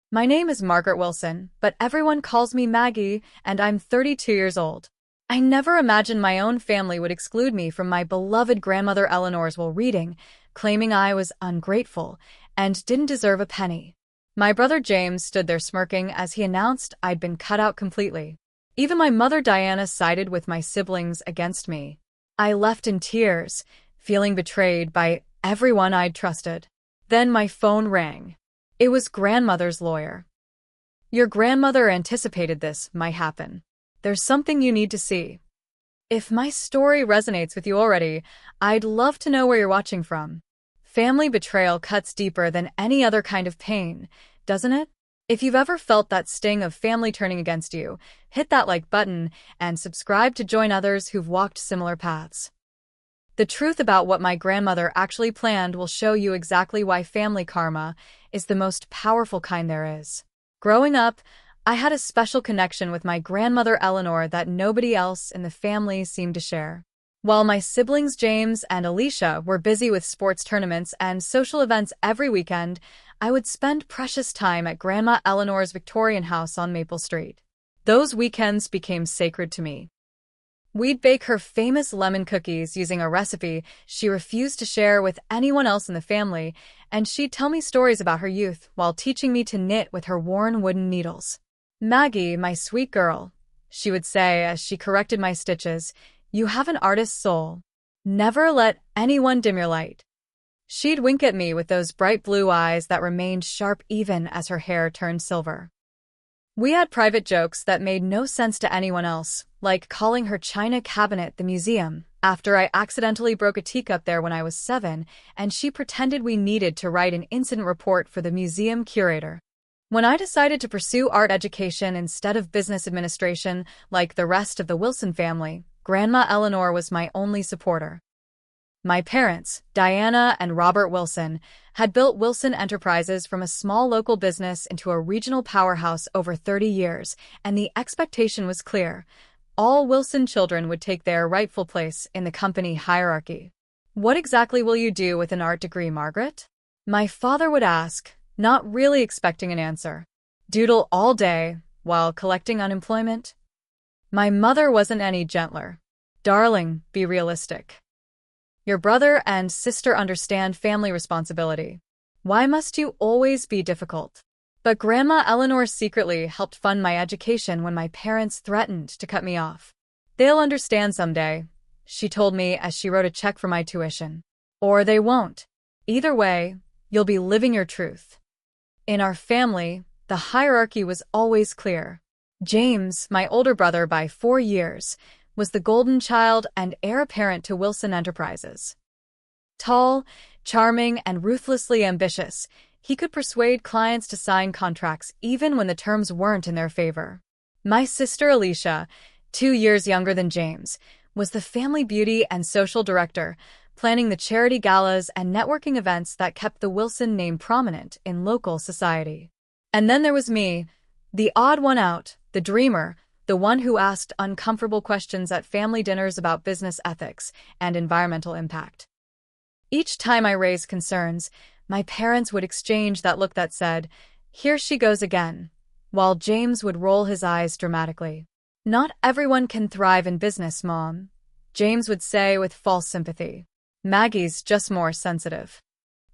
My name is Margaret Wilson, but everyone calls me Maggie, and I'm 32 years old. I never imagined my own family would exclude me from my beloved grandmother Eleanor's while reading, claiming I was ungrateful and didn't deserve a penny. My brother James stood there smirking as he announced I'd been cut out completely. Even my mother Diana sided with my siblings against me. I left in tears, feeling betrayed by everyone I'd trusted. Then my phone rang. It was grandmother's lawyer. Your grandmother anticipated this might happen. There's something you need to see. If my story resonates with you already, I'd love to know where you're watching from. Family betrayal cuts deeper than any other kind of pain, doesn't it? If you've ever felt that sting of family turning against you, hit that like button and subscribe to join others who've walked similar paths. The truth about what my grandmother actually planned will show you exactly why family karma is the most powerful kind there is. Growing up, I had a special connection with my grandmother Eleanor that nobody else in the family seemed to share. While my siblings James and Alicia were busy with sports tournaments and social events every weekend, I would spend precious time at Grandma Eleanor's Victorian house on Maple Street. Those weekends became sacred to me. We'd bake her famous lemon cookies using a recipe she refused to share with anyone else in the family, and she'd tell me stories about her youth while teaching me to knit with her worn wooden needles. "Maggie, my sweet girl," she would say as she corrected my stitches, "you have an artist's soul. Never let anyone dim your light." She'd wink at me with those bright blue eyes that remained sharp even as her hair turned silver. We had private jokes that made no sense to anyone else, like calling her china cabinet the museum, after I accidentally broke a teacup there when I was 7, and she pretended we needed to write an incident report for the museum curator. When I decided to pursue art education instead of business administration, like the rest of the Wilson family, Grandma Eleanor was my only supporter. My parents, Diana and Robert Wilson, had built Wilson Enterprises from a small local business into a regional powerhouse over 30 years, and the expectation was clear. All Wilson children would take their rightful place in the company hierarchy. "What exactly will you do with an art degree, Margaret?" my father would ask, not really expecting an answer. "Doodle all day while collecting unemployment?" My mother wasn't any gentler. "Darling, be realistic. Your brother and sister understand family responsibility. Why must you always be difficult?" But Grandma Eleanor secretly helped fund my education when my parents threatened to cut me off. "They'll understand someday," she told me as she wrote a check for my tuition. "Or they won't. Either way, you'll be living your truth." In our family, the hierarchy was always clear. James, my older brother by 4 years, was the golden child and heir apparent to Wilson Enterprises. Tall, charming, and ruthlessly ambitious, he could persuade clients to sign contracts even when the terms weren't in their favor. My sister Alicia, 2 years younger than James, was the family beauty and social director, planning the charity galas and networking events that kept the Wilson name prominent in local society. And then there was me, the odd one out, the dreamer, the one who asked uncomfortable questions at family dinners about business ethics and environmental impact. Each time I raised concerns, my parents would exchange that look that said, "Here she goes again," while James would roll his eyes dramatically. "Not everyone can thrive in business, Mom," James would say with false sympathy. "Maggie's just more sensitive."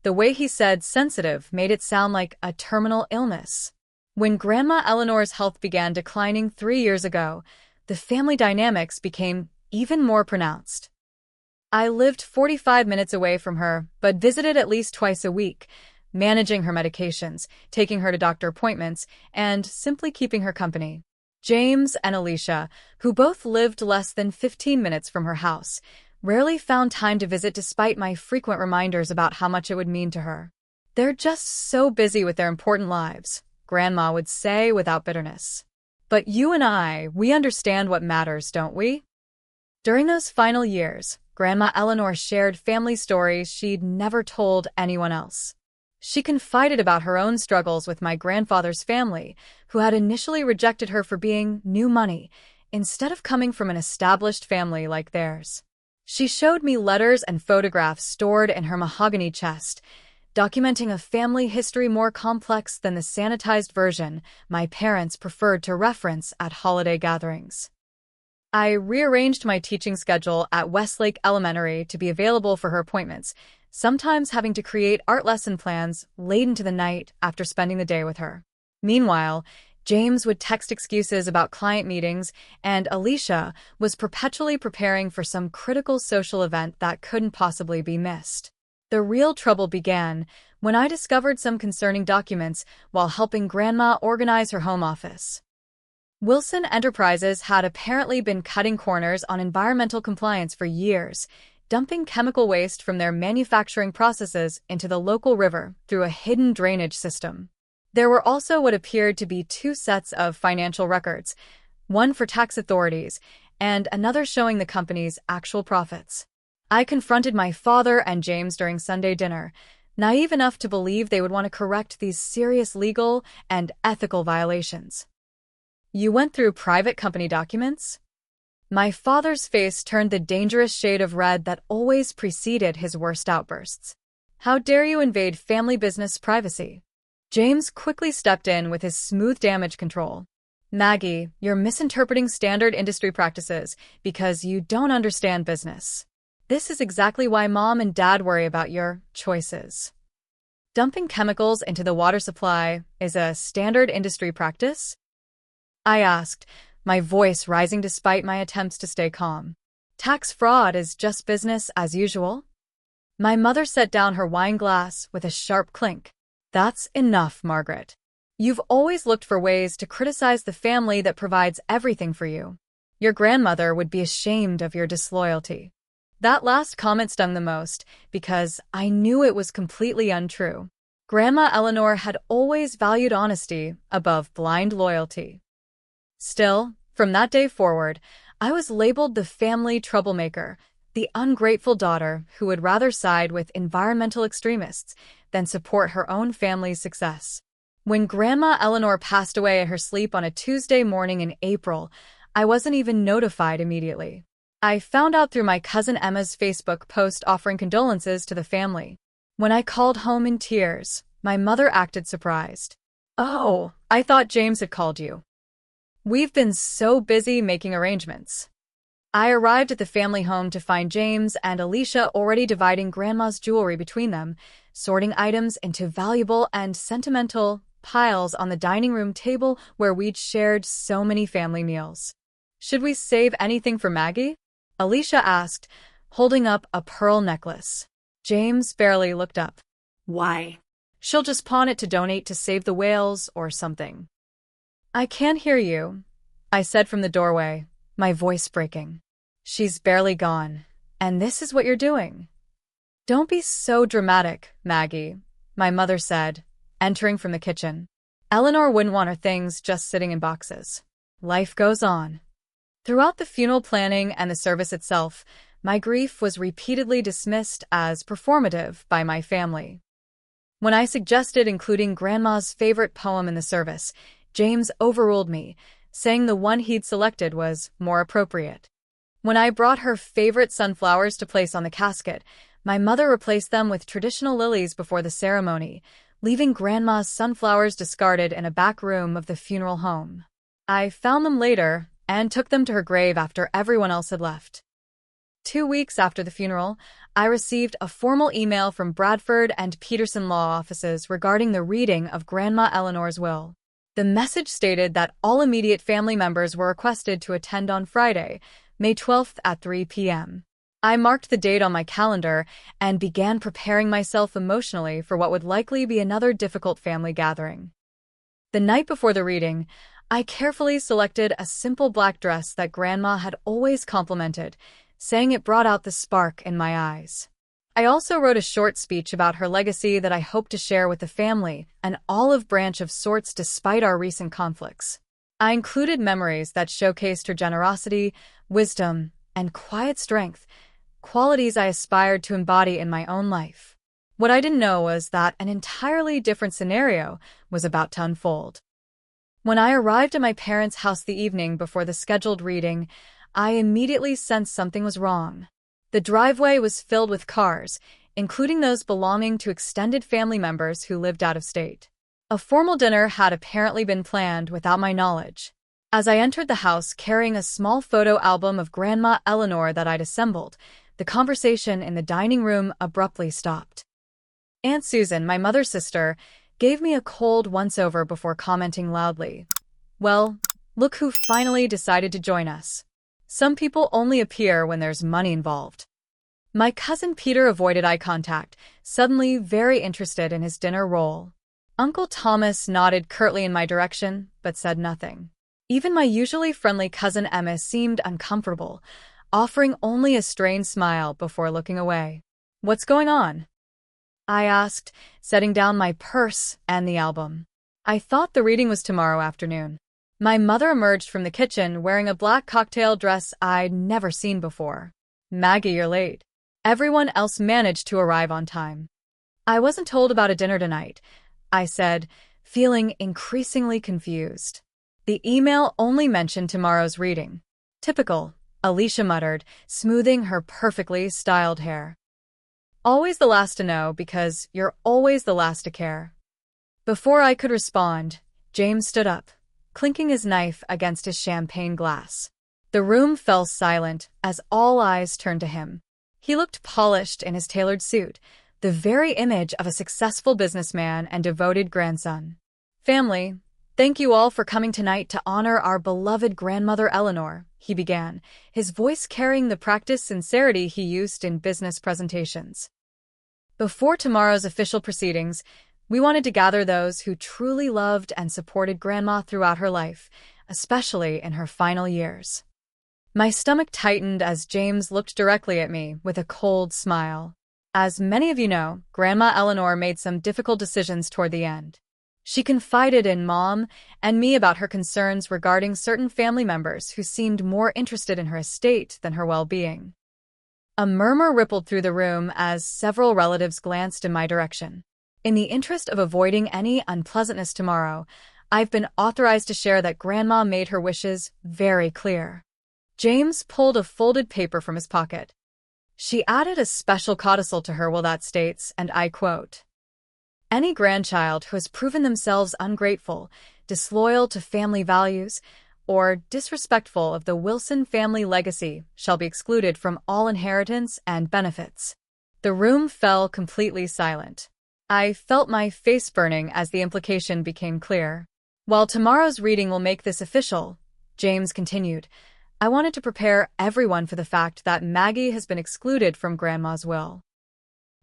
The way he said sensitive made it sound like a terminal illness. When Grandma Eleanor's health began declining 3 years ago, the family dynamics became even more pronounced. I lived 45 minutes away from her, but visited at least twice a week, managing her medications, taking her to doctor appointments, and simply keeping her company. James and Alicia, who both lived less than 15 minutes from her house, rarely found time to visit despite my frequent reminders about how much it would mean to her. "They're just so busy with their important lives," Grandma would say without bitterness. "But you and we understand what matters, don't we?" During those final years, Grandma Eleanor shared family stories she'd never told anyone else. She confided about her own struggles with my grandfather's family, who had initially rejected her for being new money, instead of coming from an established family like theirs. She showed me letters and photographs stored in her mahogany chest, documenting a family history more complex than the sanitized version my parents preferred to reference at holiday gatherings. I rearranged my teaching schedule at Westlake Elementary to be available for her appointments, sometimes having to create art lesson plans late into the night after spending the day with her. Meanwhile, James would text excuses about client meetings, and Alicia was perpetually preparing for some critical social event that couldn't possibly be missed. The real trouble began when I discovered some concerning documents while helping Grandma organize her home office. Wilson Enterprises had apparently been cutting corners on environmental compliance for years, dumping chemical waste from their manufacturing processes into the local river through a hidden drainage system. There were also what appeared to be two sets of financial records, one for tax authorities and another showing the company's actual profits. I confronted my father and James during Sunday dinner, naive enough to believe they would want to correct these serious legal and ethical violations. "You went through private company documents?" My father's face turned the dangerous shade of red that always preceded his worst outbursts. "How dare you invade family business privacy?" James quickly stepped in with his smooth damage control. "Maggie, you're misinterpreting standard industry practices because you don't understand business. This is exactly why Mom and Dad worry about your choices. Dumping chemicals into the water supply is a standard industry practice?" I asked, my voice rising despite my attempts to stay calm. "Tax fraud is just business as usual?" My mother set down her wine glass with a sharp clink. "That's enough, Margaret. You've always looked for ways to criticize the family that provides everything for you. Your grandmother would be ashamed of your disloyalty." That last comment stung the most because I knew it was completely untrue. Grandma Eleanor had always valued honesty above blind loyalty. Still, from that day forward, I was labeled the family troublemaker, the ungrateful daughter who would rather side with environmental extremists than support her own family's success. When Grandma Eleanor passed away in her sleep on a Tuesday morning in April, I wasn't even notified immediately. I found out through my cousin Emma's Facebook post offering condolences to the family. When I called home in tears, my mother acted surprised. "Oh, I thought James had called you. We've been so busy making arrangements." I arrived at the family home to find James and Alicia already dividing Grandma's jewelry between them, sorting items into valuable and sentimental piles on the dining room table where we'd shared so many family meals. "Should we save anything for Maggie?" Alicia asked, holding up a pearl necklace. James barely looked up. "Why?" "She'll just pawn it to donate to Save the Whales or something." "I can't hear you," I said from the doorway, my voice breaking. "She's barely gone, and this is what you're doing." "Don't be so dramatic, Maggie," my mother said, entering from the kitchen. "Eleanor wouldn't want her things just sitting in boxes. Life goes on." Throughout the funeral planning and the service itself, my grief was repeatedly dismissed as performative by my family. When I suggested including Grandma's favorite poem in the service, James overruled me, saying the one he'd selected was more appropriate. When I brought her favorite sunflowers to place on the casket, my mother replaced them with traditional lilies before the ceremony, leaving Grandma's sunflowers discarded in a back room of the funeral home. I found them later and took them to her grave after everyone else had left. 2 weeks after the funeral, I received a formal email from Bradford and Peterson law offices regarding the reading of Grandma Eleanor's will. The message stated that all immediate family members were requested to attend on Friday, May 12th at 3 p.m. I marked the date on my calendar and began preparing myself emotionally for what would likely be another difficult family gathering. The night before the reading, I carefully selected a simple black dress that Grandma had always complimented, saying it brought out the spark in my eyes. I also wrote a short speech about her legacy that I hope to share with the family, an olive branch of sorts despite our recent conflicts. I included memories that showcased her generosity, wisdom, and quiet strength, qualities I aspired to embody in my own life. What I didn't know was that an entirely different scenario was about to unfold. When I arrived at my parents' house the evening before the scheduled reading, I immediately sensed something was wrong. The driveway was filled with cars, including those belonging to extended family members who lived out of state. A formal dinner had apparently been planned without my knowledge. As I entered the house carrying a small photo album of Grandma Eleanor that I'd assembled, the conversation in the dining room abruptly stopped. Aunt Susan, my mother's sister, gave me a cold once-over before commenting loudly, "Well, look who finally decided to join us. Some people only appear when there's money involved." My cousin Peter avoided eye contact, suddenly very interested in his dinner roll. Uncle Thomas nodded curtly in my direction, but said nothing. Even my usually friendly cousin Emma seemed uncomfortable, offering only a strained smile before looking away. "What's going on?" I asked, setting down my purse and the album. "I thought the reading was tomorrow afternoon." My mother emerged from the kitchen wearing a black cocktail dress I'd never seen before. "Maggie, you're late." Everyone else managed to arrive on time. "I wasn't told about a dinner tonight," I said, feeling increasingly confused. "The email only mentioned tomorrow's reading." "Typical," Alicia muttered, smoothing her perfectly styled hair. "Always the last to know because you're always the last to care." Before I could respond, James stood up, clinking his knife against his champagne glass. The room fell silent as all eyes turned to him. He looked polished in his tailored suit, the very image of a successful businessman and devoted grandson. "Family, thank you all for coming tonight to honor our beloved grandmother Eleanor," he began, his voice carrying the practiced sincerity he used in business presentations. "Before tomorrow's official proceedings, we wanted to gather those who truly loved and supported Grandma throughout her life, especially in her final years." My stomach tightened as James looked directly at me with a cold smile. As many of you know, Grandma Eleanor made some difficult decisions toward the end. She confided in Mom and me about her concerns regarding certain family members who seemed more interested in her estate than her well-being. A murmur rippled through the room as several relatives glanced in my direction. In the interest of avoiding any unpleasantness tomorrow, I've been authorized to share that Grandma made her wishes very clear. James pulled a folded paper from his pocket. "She added a special codicil to her will that states, and I quote, 'Any grandchild who has proven themselves ungrateful, disloyal to family values, or disrespectful of the Wilson family legacy shall be excluded from all inheritance and benefits.'" The room fell completely silent. I felt my face burning as the implication became clear. "While tomorrow's reading will make this official," James continued, "I wanted to prepare everyone for the fact that Maggie has been excluded from Grandma's will."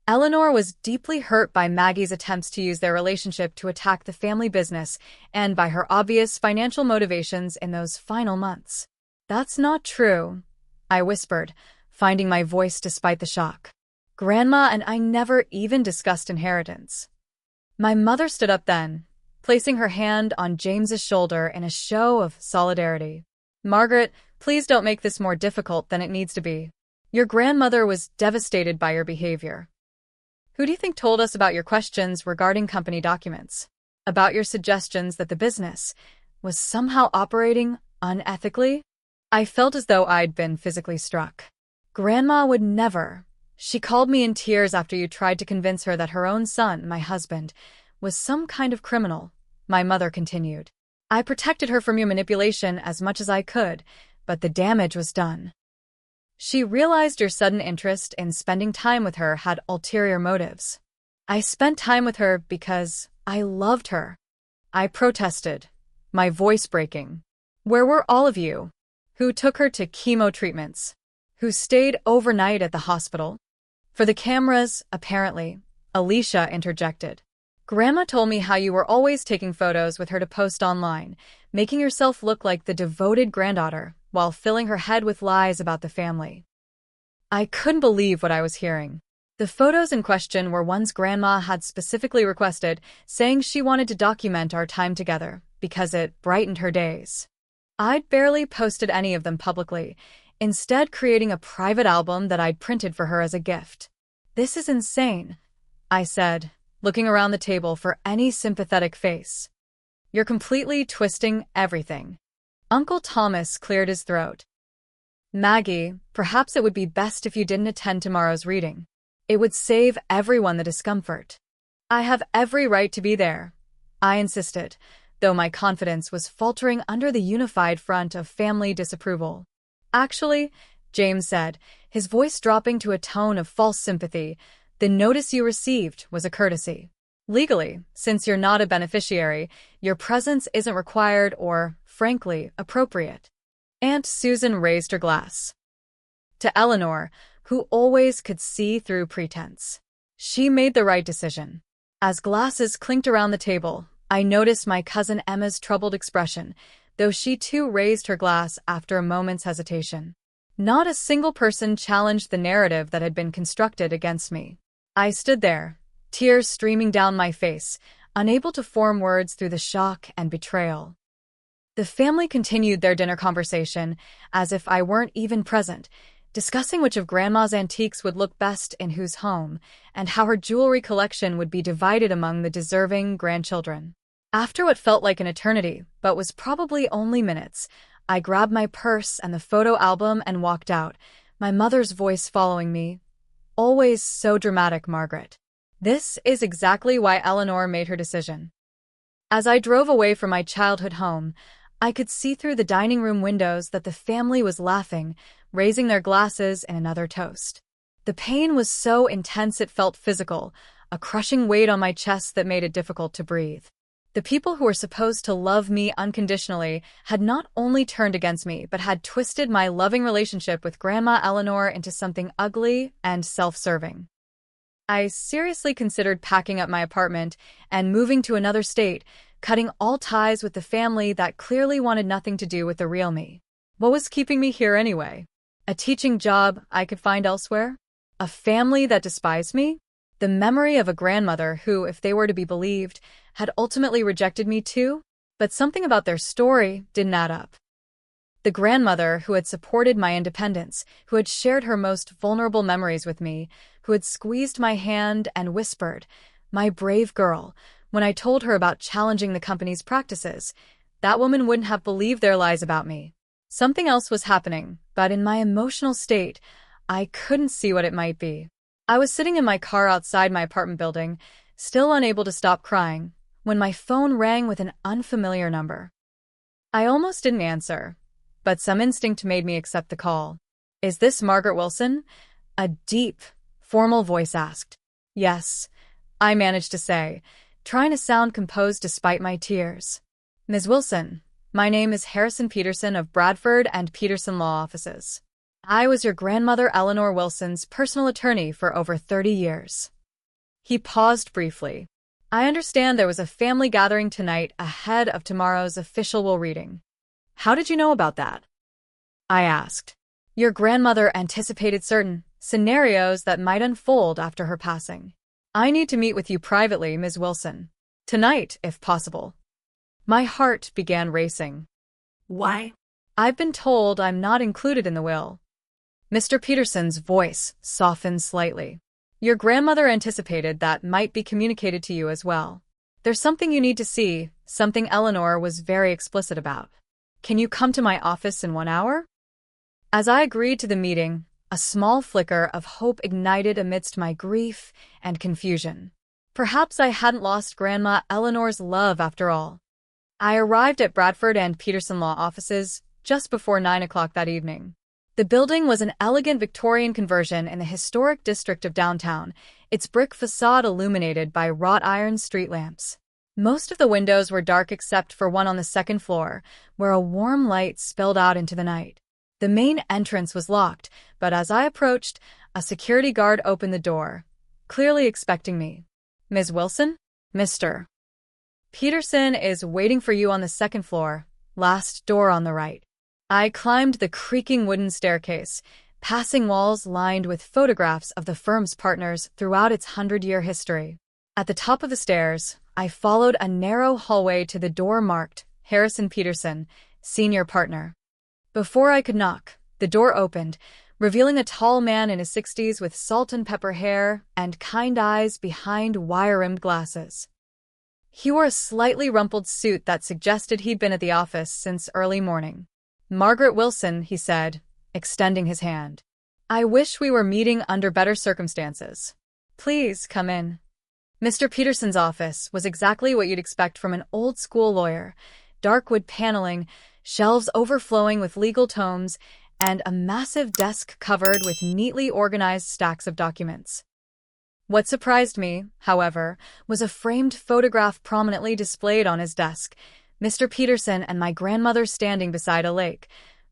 Eleanor was deeply hurt by Maggie's attempts to use their relationship to attack the family business and by her obvious financial motivations in those final months. "That's not true," I whispered, finding my voice despite the shock. "Grandma and I never even discussed inheritance." My mother stood up then, placing her hand on James's shoulder in a show of solidarity. "Margaret, please don't make this more difficult than it needs to be. Your grandmother was devastated by your behavior. Who do you think told us about your questions regarding company documents? About your suggestions that the business was somehow operating unethically?" I felt as though I'd been physically struck. "Grandma would never. She called me in tears after you tried to convince her that her own son, my husband, was some kind of criminal," my mother continued. "I protected her from your manipulation as much as I could, but the damage was done. She realized your sudden interest in spending time with her had ulterior motives. I spent time with her because I loved her." I protested, my voice breaking. "Where were all of you? Who took her to chemo treatments? Who stayed overnight at the hospital?" "For the cameras, apparently," Alicia interjected. "Grandma told me how you were always taking photos with her to post online, making yourself look like the devoted granddaughter, while filling her head with lies about the family." I couldn't believe what I was hearing. The photos in question were ones Grandma had specifically requested, saying she wanted to document our time together because it brightened her days. I'd barely posted any of them publicly, instead creating a private album that I'd printed for her as a gift. "This is insane," I said, looking around the table for any sympathetic face. "You're completely twisting everything." Uncle Thomas cleared his throat. "Maggie, perhaps it would be best if you didn't attend tomorrow's reading. It would save everyone the discomfort. I have every right to be there, I insisted, though my confidence was faltering under the unified front of family disapproval. Actually, James said, his voice dropping to a tone of false sympathy, the notice you received was a courtesy. Legally, since you're not a beneficiary, your presence isn't required or, frankly, appropriate. Aunt Susan raised her glass to Eleanor, who always could see through pretense. She made the right decision. As glasses clinked around the table, I noticed my cousin Emma's troubled expression, though she too raised her glass after a moment's hesitation. Not a single person challenged the narrative that had been constructed against me. I stood there, tears streaming down my face, unable to form words through the shock and betrayal. The family continued their dinner conversation, as if I weren't even present, discussing which of Grandma's antiques would look best in whose home, and how her jewelry collection would be divided among the deserving grandchildren. After what felt like an eternity, but was probably only minutes, I grabbed my purse and the photo album and walked out, my mother's voice following me. Always so dramatic, Margaret. This is exactly why Eleanor made her decision. As I drove away from my childhood home, I could see through the dining room windows that the family was laughing, raising their glasses in another toast. The pain was so intense it felt physical, a crushing weight on my chest that made it difficult to breathe. The people who were supposed to love me unconditionally had not only turned against me, but had twisted my loving relationship with Grandma Eleanor into something ugly and self-serving. I seriously considered packing up my apartment and moving to another state, cutting all ties with the family that clearly wanted nothing to do with the real me. What was keeping me here anyway? A teaching job I could find elsewhere? A family that despised me? The memory of a grandmother who, if they were to be believed, had ultimately rejected me too? But something about their story didn't add up. The grandmother who had supported my independence, who had shared her most vulnerable memories with me, who had squeezed my hand and whispered, "My brave girl," when I told her about challenging the company's practices, that woman wouldn't have believed their lies about me. Something else was happening, but in my emotional state, I couldn't see what it might be. I was sitting in my car outside my apartment building, still unable to stop crying, when my phone rang with an unfamiliar number. I almost didn't answer, but some instinct made me accept the call. "Is this Margaret Wilson?" A deep, formal voice asked. "Yes," I managed to say, trying to sound composed despite my tears. "Ms. Wilson, my name is Harrison Peterson of Bradford and Peterson Law Offices. I was your grandmother Eleanor Wilson's personal attorney for over 30 years. He paused briefly. "I understand there was a family gathering tonight ahead of tomorrow's official will reading. How did you know about that?" I asked. "Your grandmother anticipated certain scenarios that might unfold after her passing. I need to meet with you privately, Ms. Wilson. Tonight, if possible." My heart began racing. "Why?" "I've been told I'm not included in the will." Mr. Peterson's voice softened slightly. "Your grandmother anticipated that might be communicated to you as well. There's something you need to see, something Eleanor was very explicit about. Can you come to my office in 1 hour?" As I agreed to the meeting, a small flicker of hope ignited amidst my grief and confusion. Perhaps I hadn't lost Grandma Eleanor's love after all. I arrived at Bradford and Peterson Law Offices just before 9 o'clock that evening. The building was an elegant Victorian conversion in the historic district of downtown, its brick facade illuminated by wrought iron street lamps. Most of the windows were dark except for one on the second floor, where a warm light spilled out into the night. The main entrance was locked, but as I approached, a security guard opened the door, clearly expecting me. "Ms. Wilson? Mr. Peterson is waiting for you on the second floor, last door on the right." I climbed the creaking wooden staircase, passing walls lined with photographs of the firm's partners throughout its 100-year history. At the top of the stairs, I followed a narrow hallway to the door marked Harrison Peterson, Senior Partner. Before I could knock, the door opened, revealing a tall man in his 60s with salt and pepper hair and kind eyes behind wire-rimmed glasses. He wore a slightly rumpled suit that suggested he'd been at the office since early morning. "Margaret Wilson," he said, extending his hand. "I wish we were meeting under better circumstances, Please come in. Mr. Peterson's office was exactly what you'd expect from an old-school lawyer. Dark wood paneling, shelves overflowing with legal tomes, and a massive desk covered with neatly organized stacks of documents. What surprised me, however, was a framed photograph prominently displayed on his desk, Mr. Peterson and my grandmother standing beside a lake,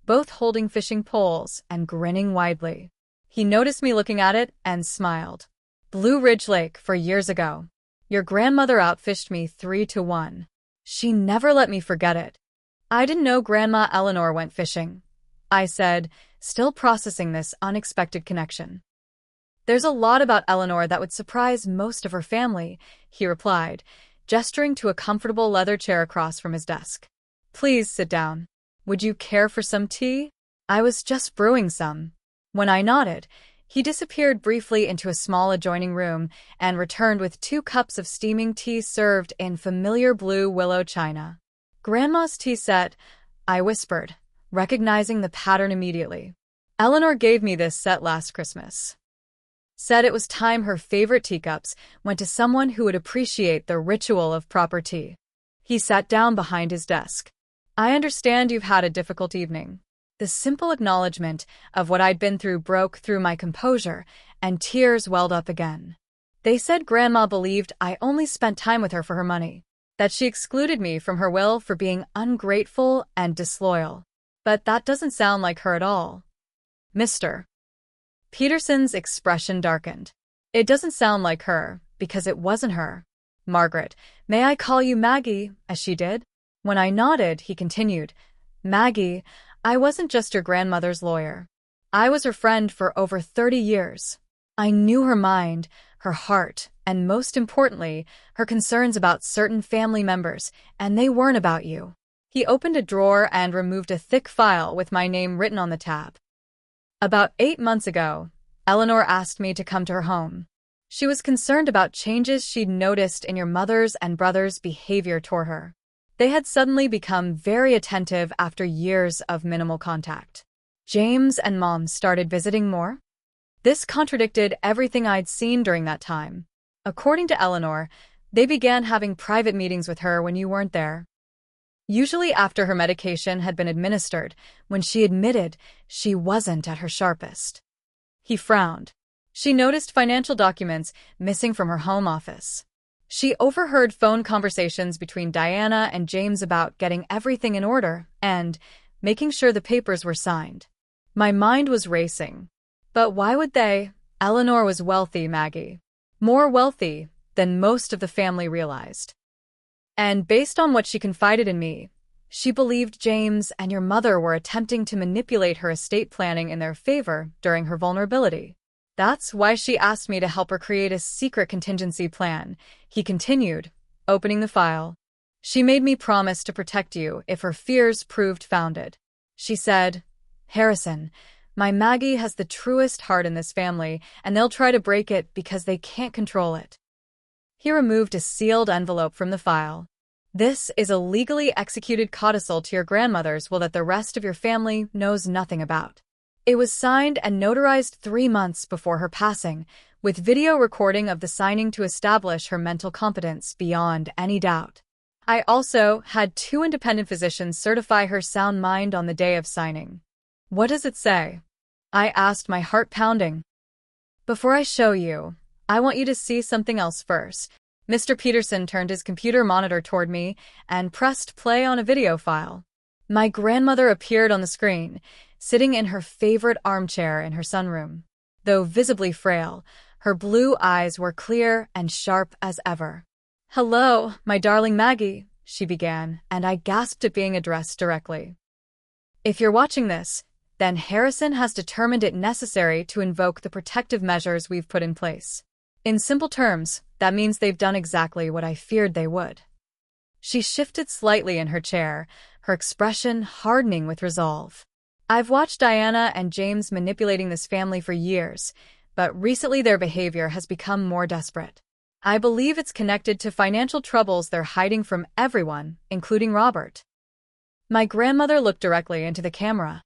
both holding fishing poles and grinning widely. He noticed me looking at it and smiled. Blue Ridge Lake, for years ago. Your grandmother outfished me 3-1. She never let me forget it. I didn't know Grandma Eleanor went fishing, I said, still processing this unexpected connection. There's a lot about Eleanor that would surprise most of her family, he replied, gesturing to a comfortable leather chair across from his desk. Please sit down. Would you care for some tea? I was just brewing some. When I nodded, he disappeared briefly into a small adjoining room and returned with 2 cups of steaming tea served in familiar blue willow china. Grandma's tea set, I whispered, recognizing the pattern immediately. Eleanor gave me this set last Christmas. Said it was time her favorite teacups went to someone who would appreciate the ritual of proper tea. He sat down behind his desk. I understand you've had a difficult evening. The simple acknowledgement of what I'd been through broke through my composure, and tears welled up again. They said Grandma believed I only spent time with her for her money, that she excluded me from her will for being ungrateful and disloyal. But that doesn't sound like her at all. Mr. Peterson's expression darkened. It doesn't sound like her, because it wasn't her. Margaret, may I call you Maggie, as she did? When I nodded, he continued, Maggie, I wasn't just your grandmother's lawyer. I was her friend for over 30 years. I knew her mind, her heart, and most importantly, her concerns about certain family members, and they weren't about you. He opened a drawer and removed a thick file with my name written on the tab. About 8 months ago, Eleanor asked me to come to her home. She was concerned about changes she'd noticed in your mother's and brother's behavior toward her. They had suddenly become very attentive after years of minimal contact. James and Mom started visiting more. This contradicted everything I'd seen during that time. According to Eleanor, they began having private meetings with her when you weren't there. Usually after her medication had been administered, when she admitted she wasn't at her sharpest. He frowned. She noticed financial documents missing from her home office. She overheard phone conversations between Diana and James about getting everything in order and making sure the papers were signed. My mind was racing. But why would they? Eleanor was wealthy, Maggie. More wealthy than most of the family realized. And based on what she confided in me, she believed James and your mother were attempting to manipulate her estate planning in their favor during her vulnerability. That's why she asked me to help her create a secret contingency plan, he continued, opening the file. She made me promise to protect you if her fears proved founded. She said, Harrison, my Maggie has the truest heart in this family, and they'll try to break it because they can't control it. He removed a sealed envelope from the file. This is a legally executed codicil to your grandmother's will that the rest of your family knows nothing about. It was signed and notarized 3 months before her passing, with video recording of the signing to establish her mental competence beyond any doubt. I also had 2 independent physicians certify her sound mind on the day of signing. What does it say? I asked, my heart pounding. Before I show you, I want you to see something else first. Mr. Peterson turned his computer monitor toward me and pressed play on a video file. My grandmother appeared on the screen, sitting in her favorite armchair in her sunroom. Though visibly frail, her blue eyes were clear and sharp as ever. Hello, my darling Maggie, she began, and I gasped at being addressed directly. If you're watching this, then Harrison has determined it necessary to invoke the protective measures we've put in place. In simple terms, that means they've done exactly what I feared they would. She shifted slightly in her chair, her expression hardening with resolve. I've watched Diana and James manipulating this family for years, but recently their behavior has become more desperate. I believe it's connected to financial troubles they're hiding from everyone, including Robert. My grandmother looked directly into the camera.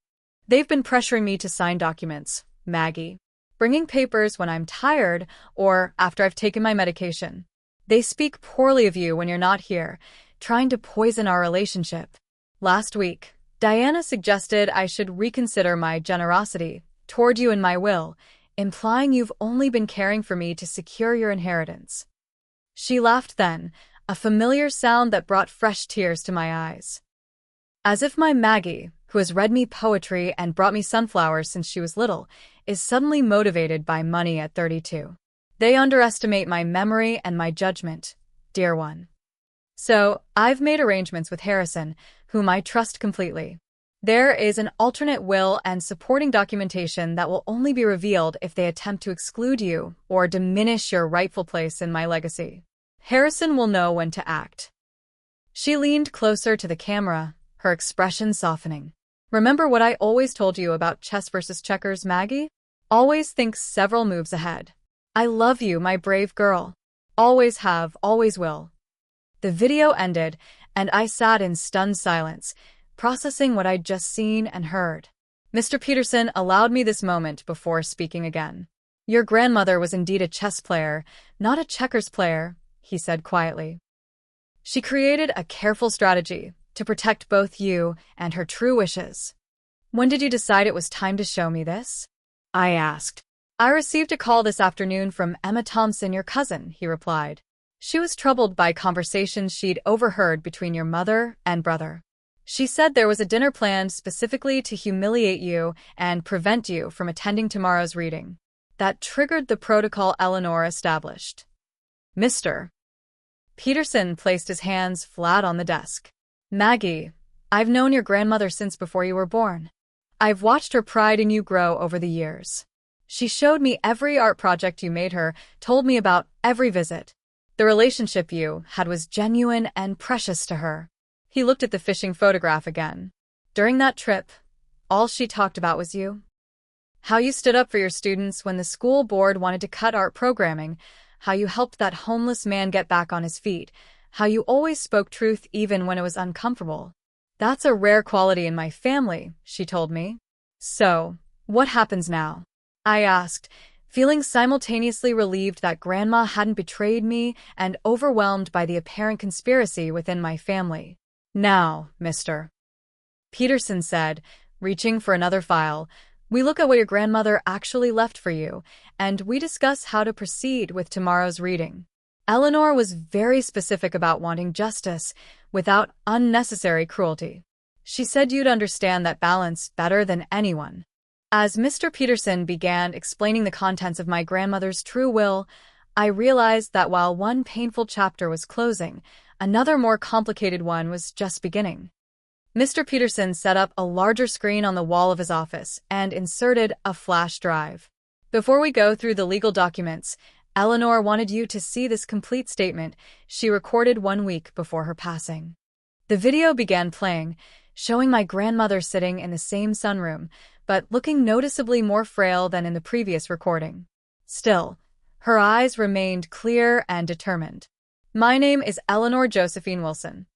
They've been pressuring me to sign documents, Maggie. bringing papers when I'm tired or after I've taken my medication. They speak poorly of you when you're not here, trying to poison our relationship. Last week, Diana suggested I should reconsider my generosity toward you in my will, implying you've only been caring for me to secure your inheritance. She laughed then, a familiar sound that brought fresh tears to my eyes. As if my Maggie, who has read me poetry and brought me sunflowers since she was little, is suddenly motivated by money at 32. They underestimate my memory and my judgment, dear one. So, I've made arrangements with Harrison, whom I trust completely. There is an alternate will and supporting documentation that will only be revealed if they attempt to exclude you or diminish your rightful place in my legacy. Harrison will know when to act. She leaned closer to the camera, her expression softening. Remember what I always told you about chess versus checkers, Maggie? Always think several moves ahead. I love you, my brave girl. Always have, always will. The video ended, and I sat in stunned silence, processing what I'd just seen and heard. Mr. Peterson allowed me this moment before speaking again. Your grandmother was indeed a chess player, not a checkers player, he said quietly. She created a careful strategy to protect both you and her true wishes. When did you decide it was time to show me this? I asked. I received a call this afternoon from Emma Thompson, your cousin, he replied. She was troubled by conversations she'd overheard between your mother and brother. She said there was a dinner planned specifically to humiliate you and prevent you from attending tomorrow's reading. That triggered the protocol Eleanor established. Mr. Peterson placed his hands flat on the desk. Maggie, I've known your grandmother since before you were born. I've watched her pride in you grow over the years. She showed me every art project you made her, told me about every visit. The relationship you had was genuine and precious to her. He looked at the fishing photograph again. During that trip, all she talked about was you. How you stood up for your students when the school board wanted to cut art programming, how you helped that homeless man get back on his feet, how you always spoke truth even when it was uncomfortable. That's a rare quality in my family, she told me. So, what happens now? I asked, feeling simultaneously relieved that Grandma hadn't betrayed me and overwhelmed by the apparent conspiracy within my family. Now, Mr. Peterson said, reaching for another file, we look at what your grandmother actually left for you, and we discuss how to proceed with tomorrow's reading. Eleanor was very specific about wanting justice without unnecessary cruelty. She said you'd understand that balance better than anyone. As Mr. Peterson began explaining the contents of my grandmother's true will, I realized that while one painful chapter was closing, another more complicated one was just beginning. Mr. Peterson set up a larger screen on the wall of his office and inserted a flash drive. Before we go through the legal documents, Eleanor wanted you to see this complete statement she recorded 1 week before her passing. The video began playing, showing my grandmother sitting in the same sunroom, but looking noticeably more frail than in the previous recording. Still, her eyes remained clear and determined. My name is Eleanor Josephine Wilson.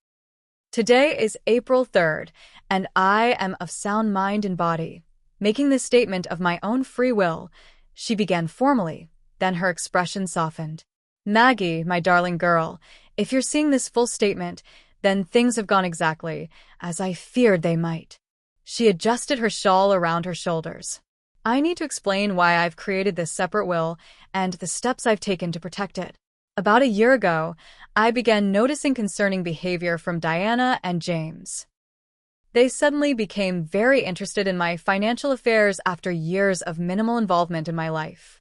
Today is April 3rd, and I am of sound mind and body. Making this statement of my own free will, she began formally, then her expression softened. Maggie, my darling girl, if you're seeing this full statement, then things have gone exactly as I feared they might. She adjusted her shawl around her shoulders. I need to explain why I've created this separate will and the steps I've taken to protect it. About a year ago, I began noticing concerning behavior from Diana and James. They suddenly became very interested in my financial affairs after years of minimal involvement in my life.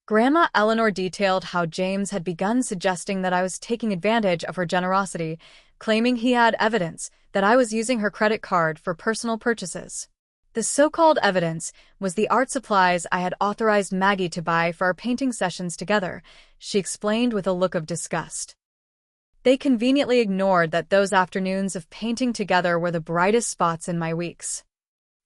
Grandma Eleanor detailed how James had begun suggesting that I was taking advantage of her generosity, claiming he had evidence that I was using her credit card for personal purchases. The so-called evidence was the art supplies I had authorized Maggie to buy for our painting sessions together, she explained with a look of disgust. They conveniently ignored that those afternoons of painting together were the brightest spots in my weeks.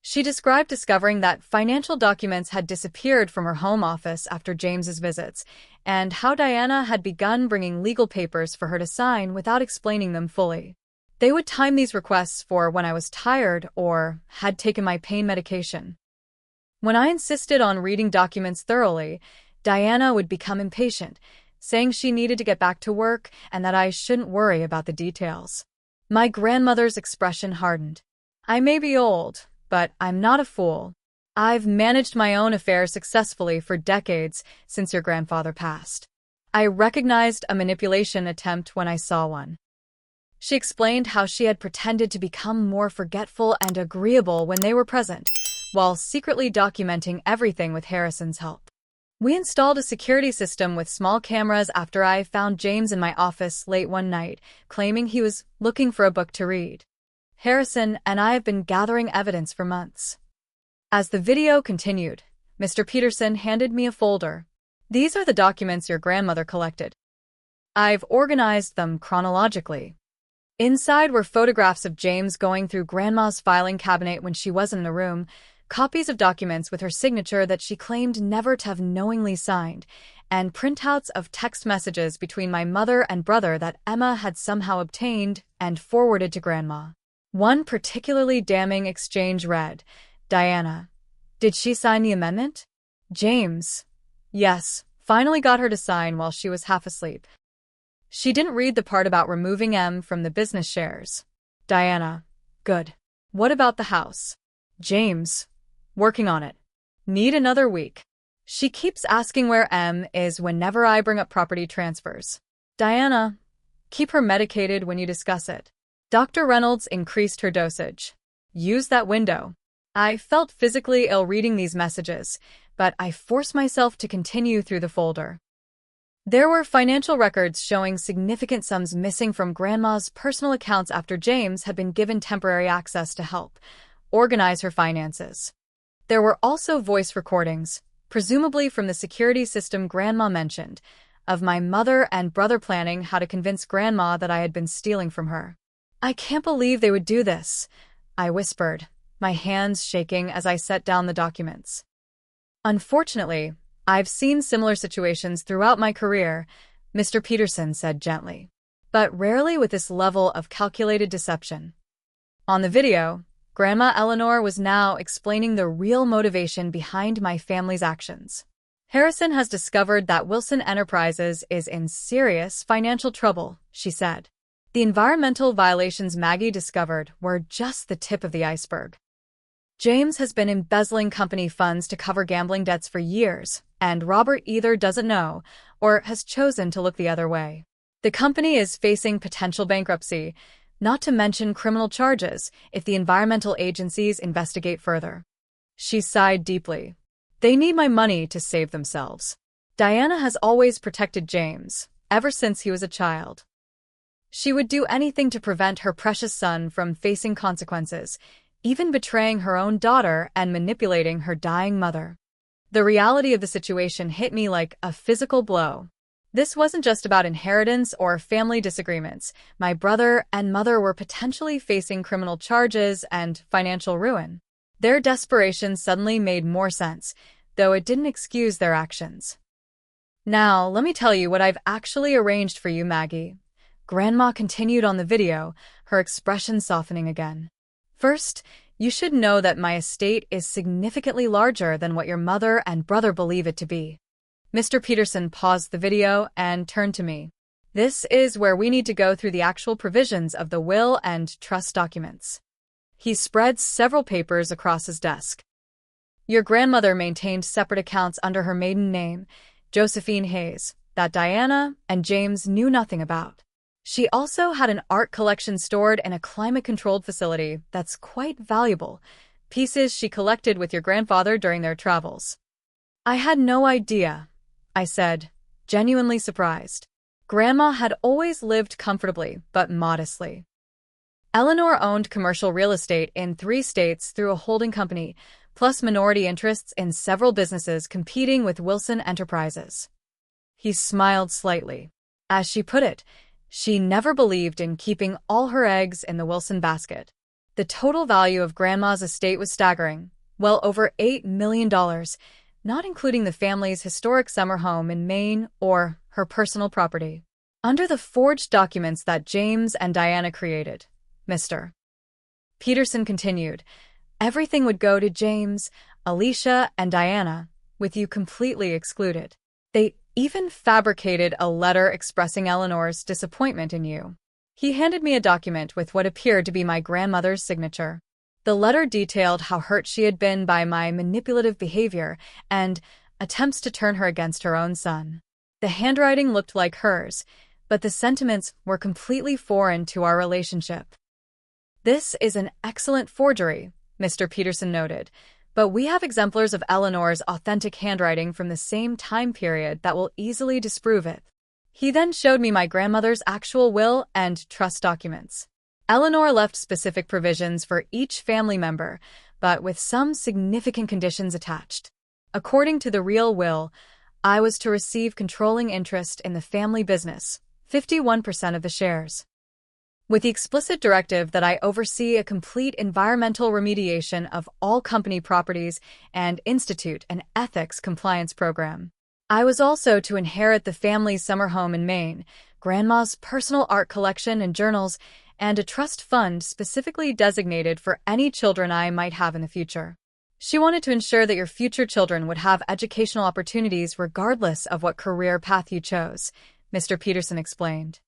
She described discovering that financial documents had disappeared from her home office after James's visits, and how Diana had begun bringing legal papers for her to sign without explaining them fully. They would time these requests for when I was tired or had taken my pain medication. When I insisted on reading documents thoroughly, Diana would become impatient, saying she needed to get back to work and that I shouldn't worry about the details. My grandmother's expression hardened. I may be old, but I'm not a fool. I've managed my own affairs successfully for decades since your grandfather passed. I recognized a manipulation attempt when I saw one. She explained how she had pretended to become more forgetful and agreeable when they were present, while secretly documenting everything with Harrison's help. We installed a security system with small cameras after I found James in my office late one night, claiming he was looking for a book to read. Harrison and I have been gathering evidence for months. As the video continued, Mr. Peterson handed me a folder. These are the documents your grandmother collected. I've organized them chronologically. Inside were photographs of James going through Grandma's filing cabinet when she wasn't in the room, copies of documents with her signature that she claimed never to have knowingly signed, and printouts of text messages between my mother and brother that Emma had somehow obtained and forwarded to Grandma. One particularly damning exchange read, "Diana, did she sign the amendment?" James, "Yes, finally got her to sign while she was half asleep. She didn't read the part about removing M from the business shares." Diana, "Good. What about the house?" James, "Working on it. Need another week. She keeps asking where M is whenever I bring up property transfers." Diana, "Keep her medicated when you discuss it. Dr. Reynolds increased her dosage. Use that window." I felt physically ill reading these messages, but I forced myself to continue through the folder. There were financial records showing significant sums missing from Grandma's personal accounts after James had been given temporary access to help organize her finances. There were also voice recordings, presumably from the security system Grandma mentioned, of my mother and brother planning how to convince Grandma that I had been stealing from her. "I can't believe they would do this," I whispered, my hands shaking as I set down the documents. "Unfortunately, I've seen similar situations throughout my career," Mr. Peterson said gently, "but rarely with this level of calculated deception." On the video, Grandma Eleanor was now explaining the real motivation behind my family's actions. "Harrison has discovered that Wilson Enterprises is in serious financial trouble," she said. "The environmental violations Maggie discovered were just the tip of the iceberg. James has been embezzling company funds to cover gambling debts for years, and Robert either doesn't know or has chosen to look the other way. The company is facing potential bankruptcy, not to mention criminal charges if the environmental agencies investigate further." She sighed deeply. "They need my money to save themselves." Diana has always protected James, ever since he was a child. She would do anything to prevent her precious son from facing consequences, even betraying her own daughter and manipulating her dying mother. The reality of the situation hit me like a physical blow. This wasn't just about inheritance or family disagreements. My brother and mother were potentially facing criminal charges and financial ruin. Their desperation suddenly made more sense, though it didn't excuse their actions. "Now, let me tell you what I've actually arranged for you, Maggie." Grandma continued on the video, her expression softening again. "First, you should know that my estate is significantly larger than what your mother and brother believe it to be." Mr. Peterson paused the video and turned to me. "This is where we need to go through the actual provisions of the will and trust documents." He spread several papers across his desk. "Your grandmother maintained separate accounts under her maiden name, Josephine Hayes, that Diana and James knew nothing about. She also had an art collection stored in a climate-controlled facility that's quite valuable, pieces she collected with your grandfather during their travels." "I had no idea," I said, genuinely surprised. Grandma had always lived comfortably but modestly. Eleanor owned commercial real estate in 3 states through a holding company, plus minority interests in several businesses competing with Wilson Enterprises. He smiled slightly. As she put it, she never believed in keeping all her eggs in the Wilson basket. The total value of Grandma's estate was staggering, well over $8 million, not including the family's historic summer home in Maine or her personal property. Under the forged documents that James and Diana created, Mr. Peterson continued, everything would go to James, Alicia and Diana, with you completely excluded. They even fabricated a letter expressing Eleanor's disappointment in you. He handed me a document with what appeared to be my grandmother's signature. The letter detailed how hurt she had been by my manipulative behavior and attempts to turn her against her own son. The handwriting looked like hers, but the sentiments were completely foreign to our relationship. "This is an excellent forgery," Mr. Peterson noted, "but we have exemplars of Eleanor's authentic handwriting from the same time period that will easily disprove it." He then showed me my grandmother's actual will and trust documents. Eleanor left specific provisions for each family member, but with some significant conditions attached. According to the real will, I was to receive controlling interest in the family business, 51% of the shares, with the explicit directive that I oversee a complete environmental remediation of all company properties and institute an ethics compliance program. I was also to inherit the family's summer home in Maine, Grandma's personal art collection and journals, and a trust fund specifically designated for any children I might have in the future. She wanted to ensure that your future children would have educational opportunities regardless of what career path you chose, Mr. Peterson explained.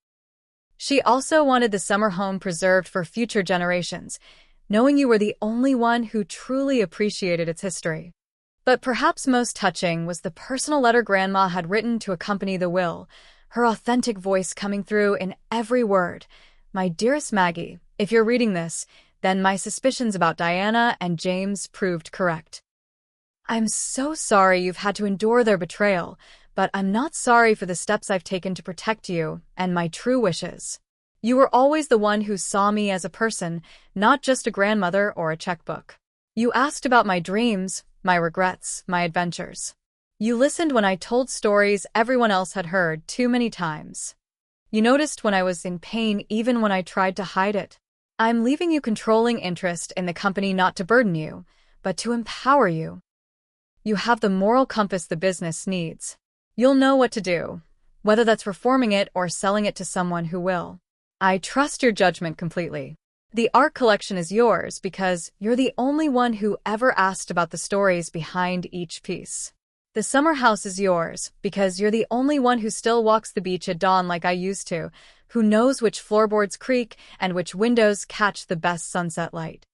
She also wanted the summer home preserved for future generations, knowing you were the only one who truly appreciated its history. But perhaps most touching was the personal letter Grandma had written to accompany the will, her authentic voice coming through in every word. "My dearest Maggie, if you're reading this, then my suspicions about Diana and James proved correct. I'm so sorry you've had to endure their betrayal, but I'm not sorry for the steps I've taken to protect you and my true wishes. You were always the one who saw me as a person, not just a grandmother or a checkbook. You asked about my dreams, my regrets, my adventures. You listened when I told stories everyone else had heard too many times. You noticed when I was in pain even when I tried to hide it. I'm leaving you controlling interest in the company not to burden you, but to empower you. You have the moral compass the business needs. You'll know what to do, whether that's reforming it or selling it to someone who will. I trust your judgment completely. The art collection is yours because you're the only one who ever asked about the stories behind each piece. The summer house is yours because you're the only one who still walks the beach at dawn like I used to, who knows which floorboards creak and which windows catch the best sunset light.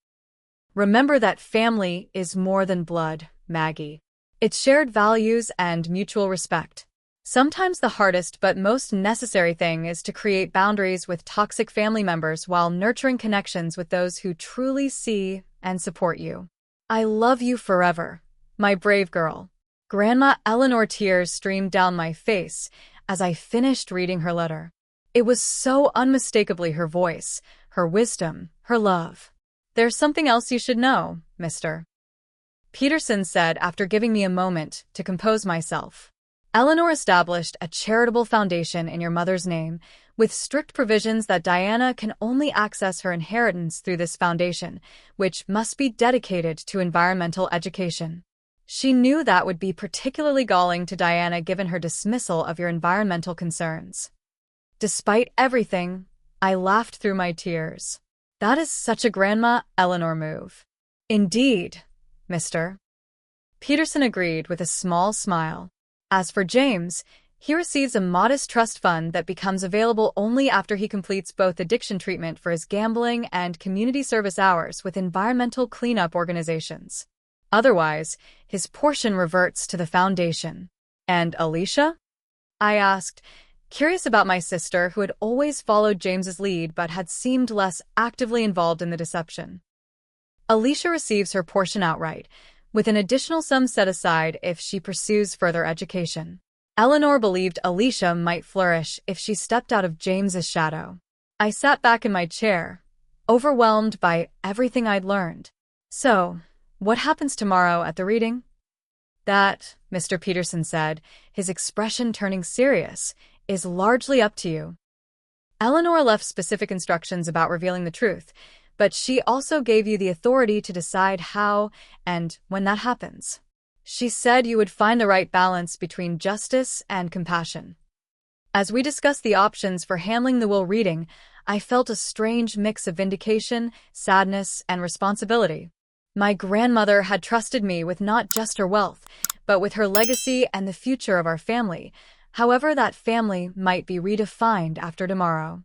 Remember that family is more than blood, Maggie. It's shared values and mutual respect. Sometimes the hardest but most necessary thing is to create boundaries with toxic family members while nurturing connections with those who truly see and support you. I love you forever, my brave girl." Grandma Eleanor, tears streamed down my face as I finished reading her letter. It was so unmistakably her voice, her wisdom, her love. "There's something else you should know, Mr. Peterson said after giving me a moment to compose myself. Eleanor established a charitable foundation in your mother's name, with strict provisions that Diana can only access her inheritance through this foundation, which must be dedicated to environmental education. She knew that would be particularly galling to Diana given her dismissal of your environmental concerns. Despite everything, I laughed through my tears. That is such a Grandma Eleanor move. Indeed, Mr. Peterson agreed with a small smile. As for James, he receives a modest trust fund that becomes available only after he completes both addiction treatment for his gambling and community service hours with environmental cleanup organizations. Otherwise, his portion reverts to the foundation. "And Alicia?" I asked, curious about my sister who had always followed James's lead but had seemed less actively involved in the deception. "Alicia receives her portion outright, with an additional sum set aside if she pursues further education." Eleanor believed Alicia might flourish if she stepped out of James's shadow. I sat back in my chair, overwhelmed by everything I'd learned. "So, what happens tomorrow at the reading?" "That," Mr. Peterson said, his expression turning serious, "is largely up to you." Eleanor left specific instructions about revealing the truth, but she also gave you the authority to decide how and when that happens. She said you would find the right balance between justice and compassion. As we discussed the options for handling the will reading, I felt a strange mix of vindication, sadness, and responsibility. My grandmother had trusted me with not just her wealth, but with her legacy and the future of our family, however that family might be redefined after tomorrow.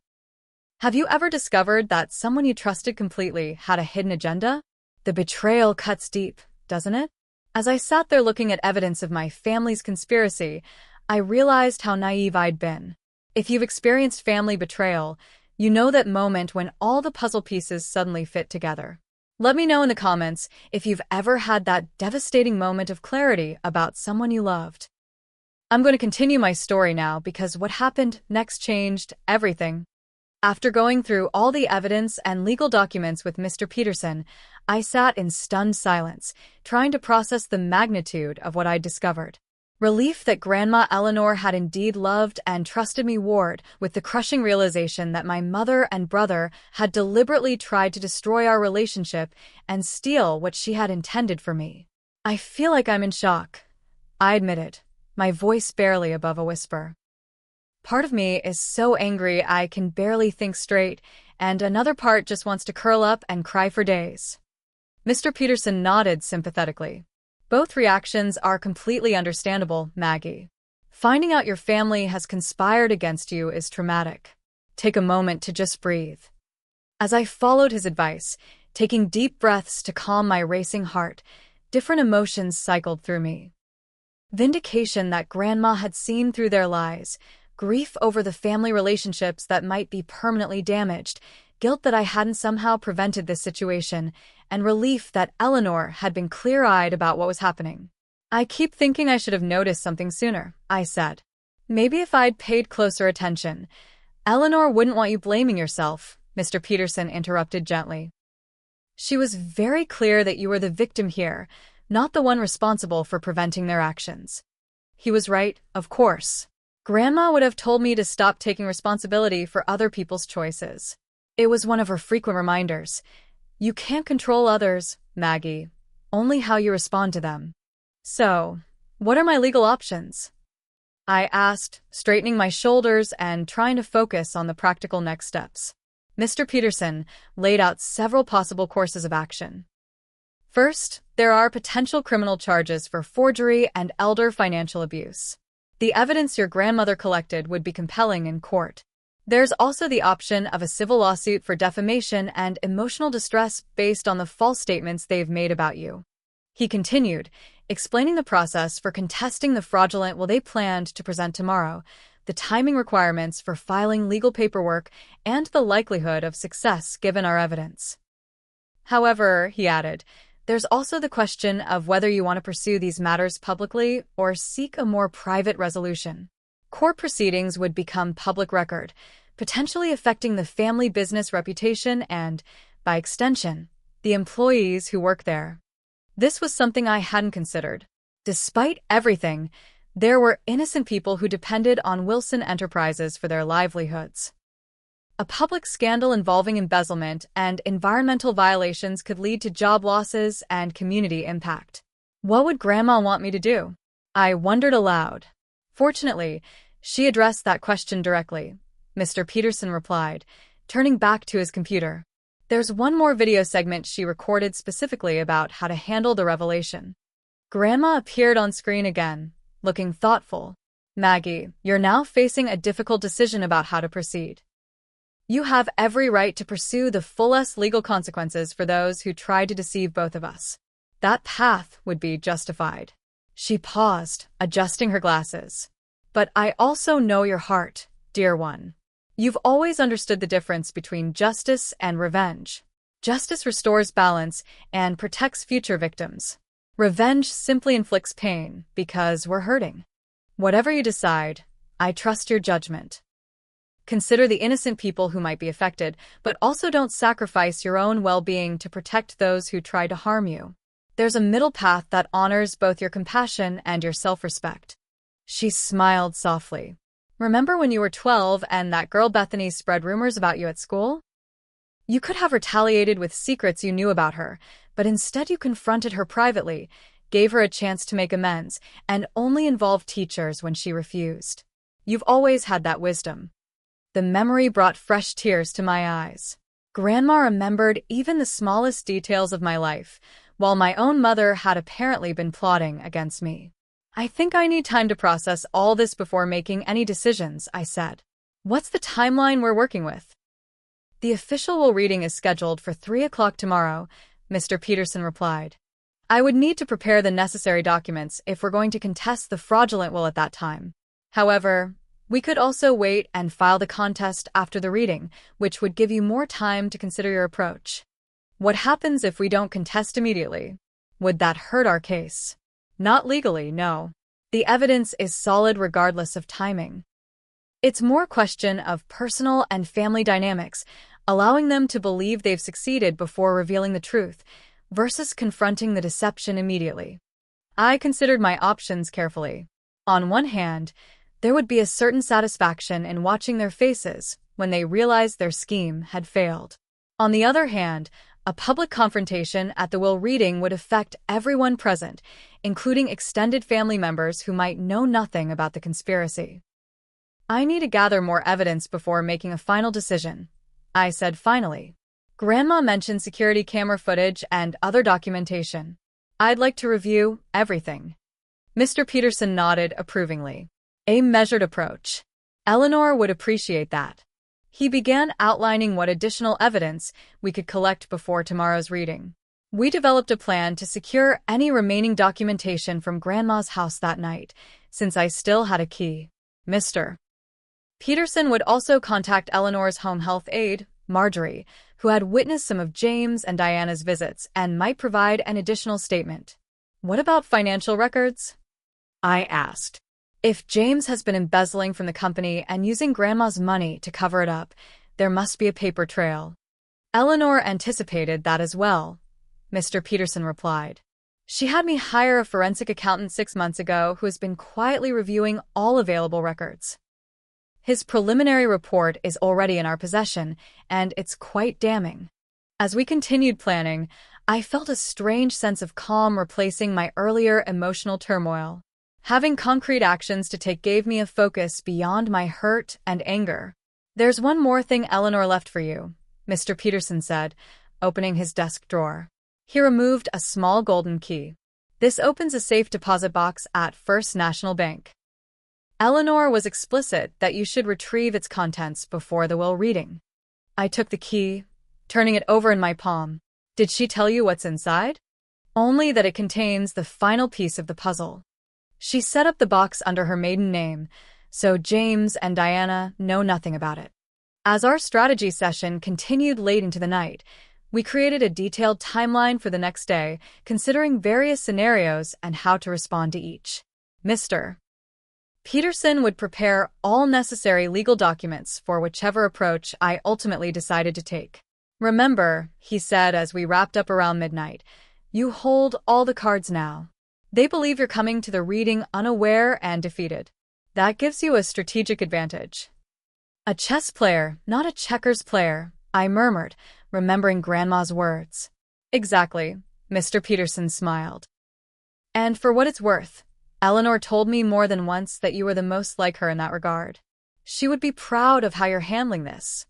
Have you ever discovered that someone you trusted completely had a hidden agenda? The betrayal cuts deep, doesn't it? As I sat there looking at evidence of my family's conspiracy, I realized how naive I'd been. If you've experienced family betrayal, you know that moment when all the puzzle pieces suddenly fit together. Let me know in the comments if you've ever had that devastating moment of clarity about someone you loved. I'm going to continue my story now because what happened next changed everything. After going through all the evidence and legal documents with Mr. Peterson, I sat in stunned silence, trying to process the magnitude of what I'd discovered. Relief that Grandma Eleanor had indeed loved and trusted me warred with the crushing realization that my mother and brother had deliberately tried to destroy our relationship and steal what she had intended for me. I feel like I'm in shock, I admitted, my voice barely above a whisper. Part of me is so angry I can barely think straight, and another part just wants to curl up and cry for days. Mr. Peterson nodded sympathetically. Both reactions are completely understandable, Maggie. Finding out your family has conspired against you is traumatic. Take a moment to just breathe. As I followed his advice, taking deep breaths to calm my racing heart, different emotions cycled through me. Vindication that Grandma had seen through their lies, grief over the family relationships that might be permanently damaged, guilt that I hadn't somehow prevented this situation, and relief that Eleanor had been clear-eyed about what was happening. I keep thinking I should have noticed something sooner, I said. Maybe if I'd paid closer attention. Eleanor wouldn't want you blaming yourself, Mr. Peterson interrupted gently. She was very clear that you were the victim here, not the one responsible for preventing their actions. He was right, of course. Grandma would have told me to stop taking responsibility for other people's choices. It was one of her frequent reminders. You can't control others, Maggie, only how you respond to them. So, what are my legal options? I asked, straightening my shoulders and trying to focus on the practical next steps. Mr. Peterson laid out several possible courses of action. First, there are potential criminal charges for forgery and elder financial abuse. The evidence your grandmother collected would be compelling in court. There's also the option of a civil lawsuit for defamation and emotional distress based on the false statements they've made about you. He continued, explaining the process for contesting the fraudulent will they planned to present tomorrow, the timing requirements for filing legal paperwork, and the likelihood of success given our evidence. However, he added, there's also the question of whether you want to pursue these matters publicly or seek a more private resolution. Court proceedings would become public record, potentially affecting the family business reputation and, by extension, the employees who work there. This was something I hadn't considered. Despite everything, there were innocent people who depended on Wilson Enterprises for their livelihoods. A public scandal involving embezzlement and environmental violations could lead to job losses and community impact. What would Grandma want me to do? I wondered aloud. Fortunately, she addressed that question directly, Mr. Peterson replied, turning back to his computer. There's one more video segment she recorded specifically about how to handle the revelation. Grandma appeared on screen again, looking thoughtful. Maggie, you're now facing a difficult decision about how to proceed. You have every right to pursue the fullest legal consequences for those who tried to deceive both of us. That path would be justified. She paused, adjusting her glasses. But I also know your heart, dear one. You've always understood the difference between justice and revenge. Justice restores balance and protects future victims. Revenge simply inflicts pain because we're hurting. Whatever you decide, I trust your judgment. Consider the innocent people who might be affected, but also don't sacrifice your own well-being to protect those who try to harm you. There's a middle path that honors both your compassion and your self-respect. She smiled softly. Remember when you were 12 and that girl Bethany spread rumors about you at school? You could have retaliated with secrets you knew about her, but instead you confronted her privately, gave her a chance to make amends, and only involved teachers when she refused. You've always had that wisdom. The memory brought fresh tears to my eyes. Grandma remembered even the smallest details of my life, while my own mother had apparently been plotting against me. I think I need time to process all this before making any decisions, I said. What's the timeline we're working with? The official will reading is scheduled for 3 o'clock tomorrow, Mr. Peterson replied. I would need to prepare the necessary documents if we're going to contest the fraudulent will at that time. However, we could also wait and file the contest after the reading, which would give you more time to consider your approach. What happens if we don't contest immediately? Would that hurt our case? Not legally, no. The evidence is solid regardless of timing. It's more a question of personal and family dynamics, allowing them to believe they've succeeded before revealing the truth, versus confronting the deception immediately. I considered my options carefully. On one hand, there would be a certain satisfaction in watching their faces when they realized their scheme had failed. On the other hand, a public confrontation at the will reading would affect everyone present, including extended family members who might know nothing about the conspiracy. I need to gather more evidence before making a final decision, I said finally. Grandma mentioned security camera footage and other documentation. I'd like to review everything. Mr. Peterson nodded approvingly. A measured approach. Eleanor would appreciate that. He began outlining what additional evidence we could collect before tomorrow's reading. We developed a plan to secure any remaining documentation from Grandma's house that night, since I still had a key. Mr. Peterson would also contact Eleanor's home health aide, Marjorie, who had witnessed some of James and Diana's visits and might provide an additional statement. What about financial records? I asked. If James has been embezzling from the company and using Grandma's money to cover it up, there must be a paper trail. Eleanor anticipated that as well, Mr. Peterson replied. She had me hire a forensic accountant 6 months ago who has been quietly reviewing all available records. His preliminary report is already in our possession, and it's quite damning. As we continued planning, I felt a strange sense of calm replacing my earlier emotional turmoil. Having concrete actions to take gave me a focus beyond my hurt and anger. There's one more thing Eleanor left for you, Mr. Peterson said, opening his desk drawer. He removed a small golden key. This opens a safe deposit box at First National Bank. Eleanor was explicit that you should retrieve its contents before the will reading. I took the key, turning it over in my palm. Did she tell you what's inside? Only that it contains the final piece of the puzzle. She set up the box under her maiden name, so James and Diana know nothing about it. As our strategy session continued late into the night, we created a detailed timeline for the next day, considering various scenarios and how to respond to each. Mr. Peterson would prepare all necessary legal documents for whichever approach I ultimately decided to take. Remember, he said as we wrapped up around midnight, you hold all the cards now. They believe you're coming to the reading unaware and defeated. That gives you a strategic advantage. A chess player, not a checkers player, I murmured, remembering Grandma's words. Exactly, Mr. Peterson smiled. And for what it's worth, Eleanor told me more than once that you were the most like her in that regard. She would be proud of how you're handling this.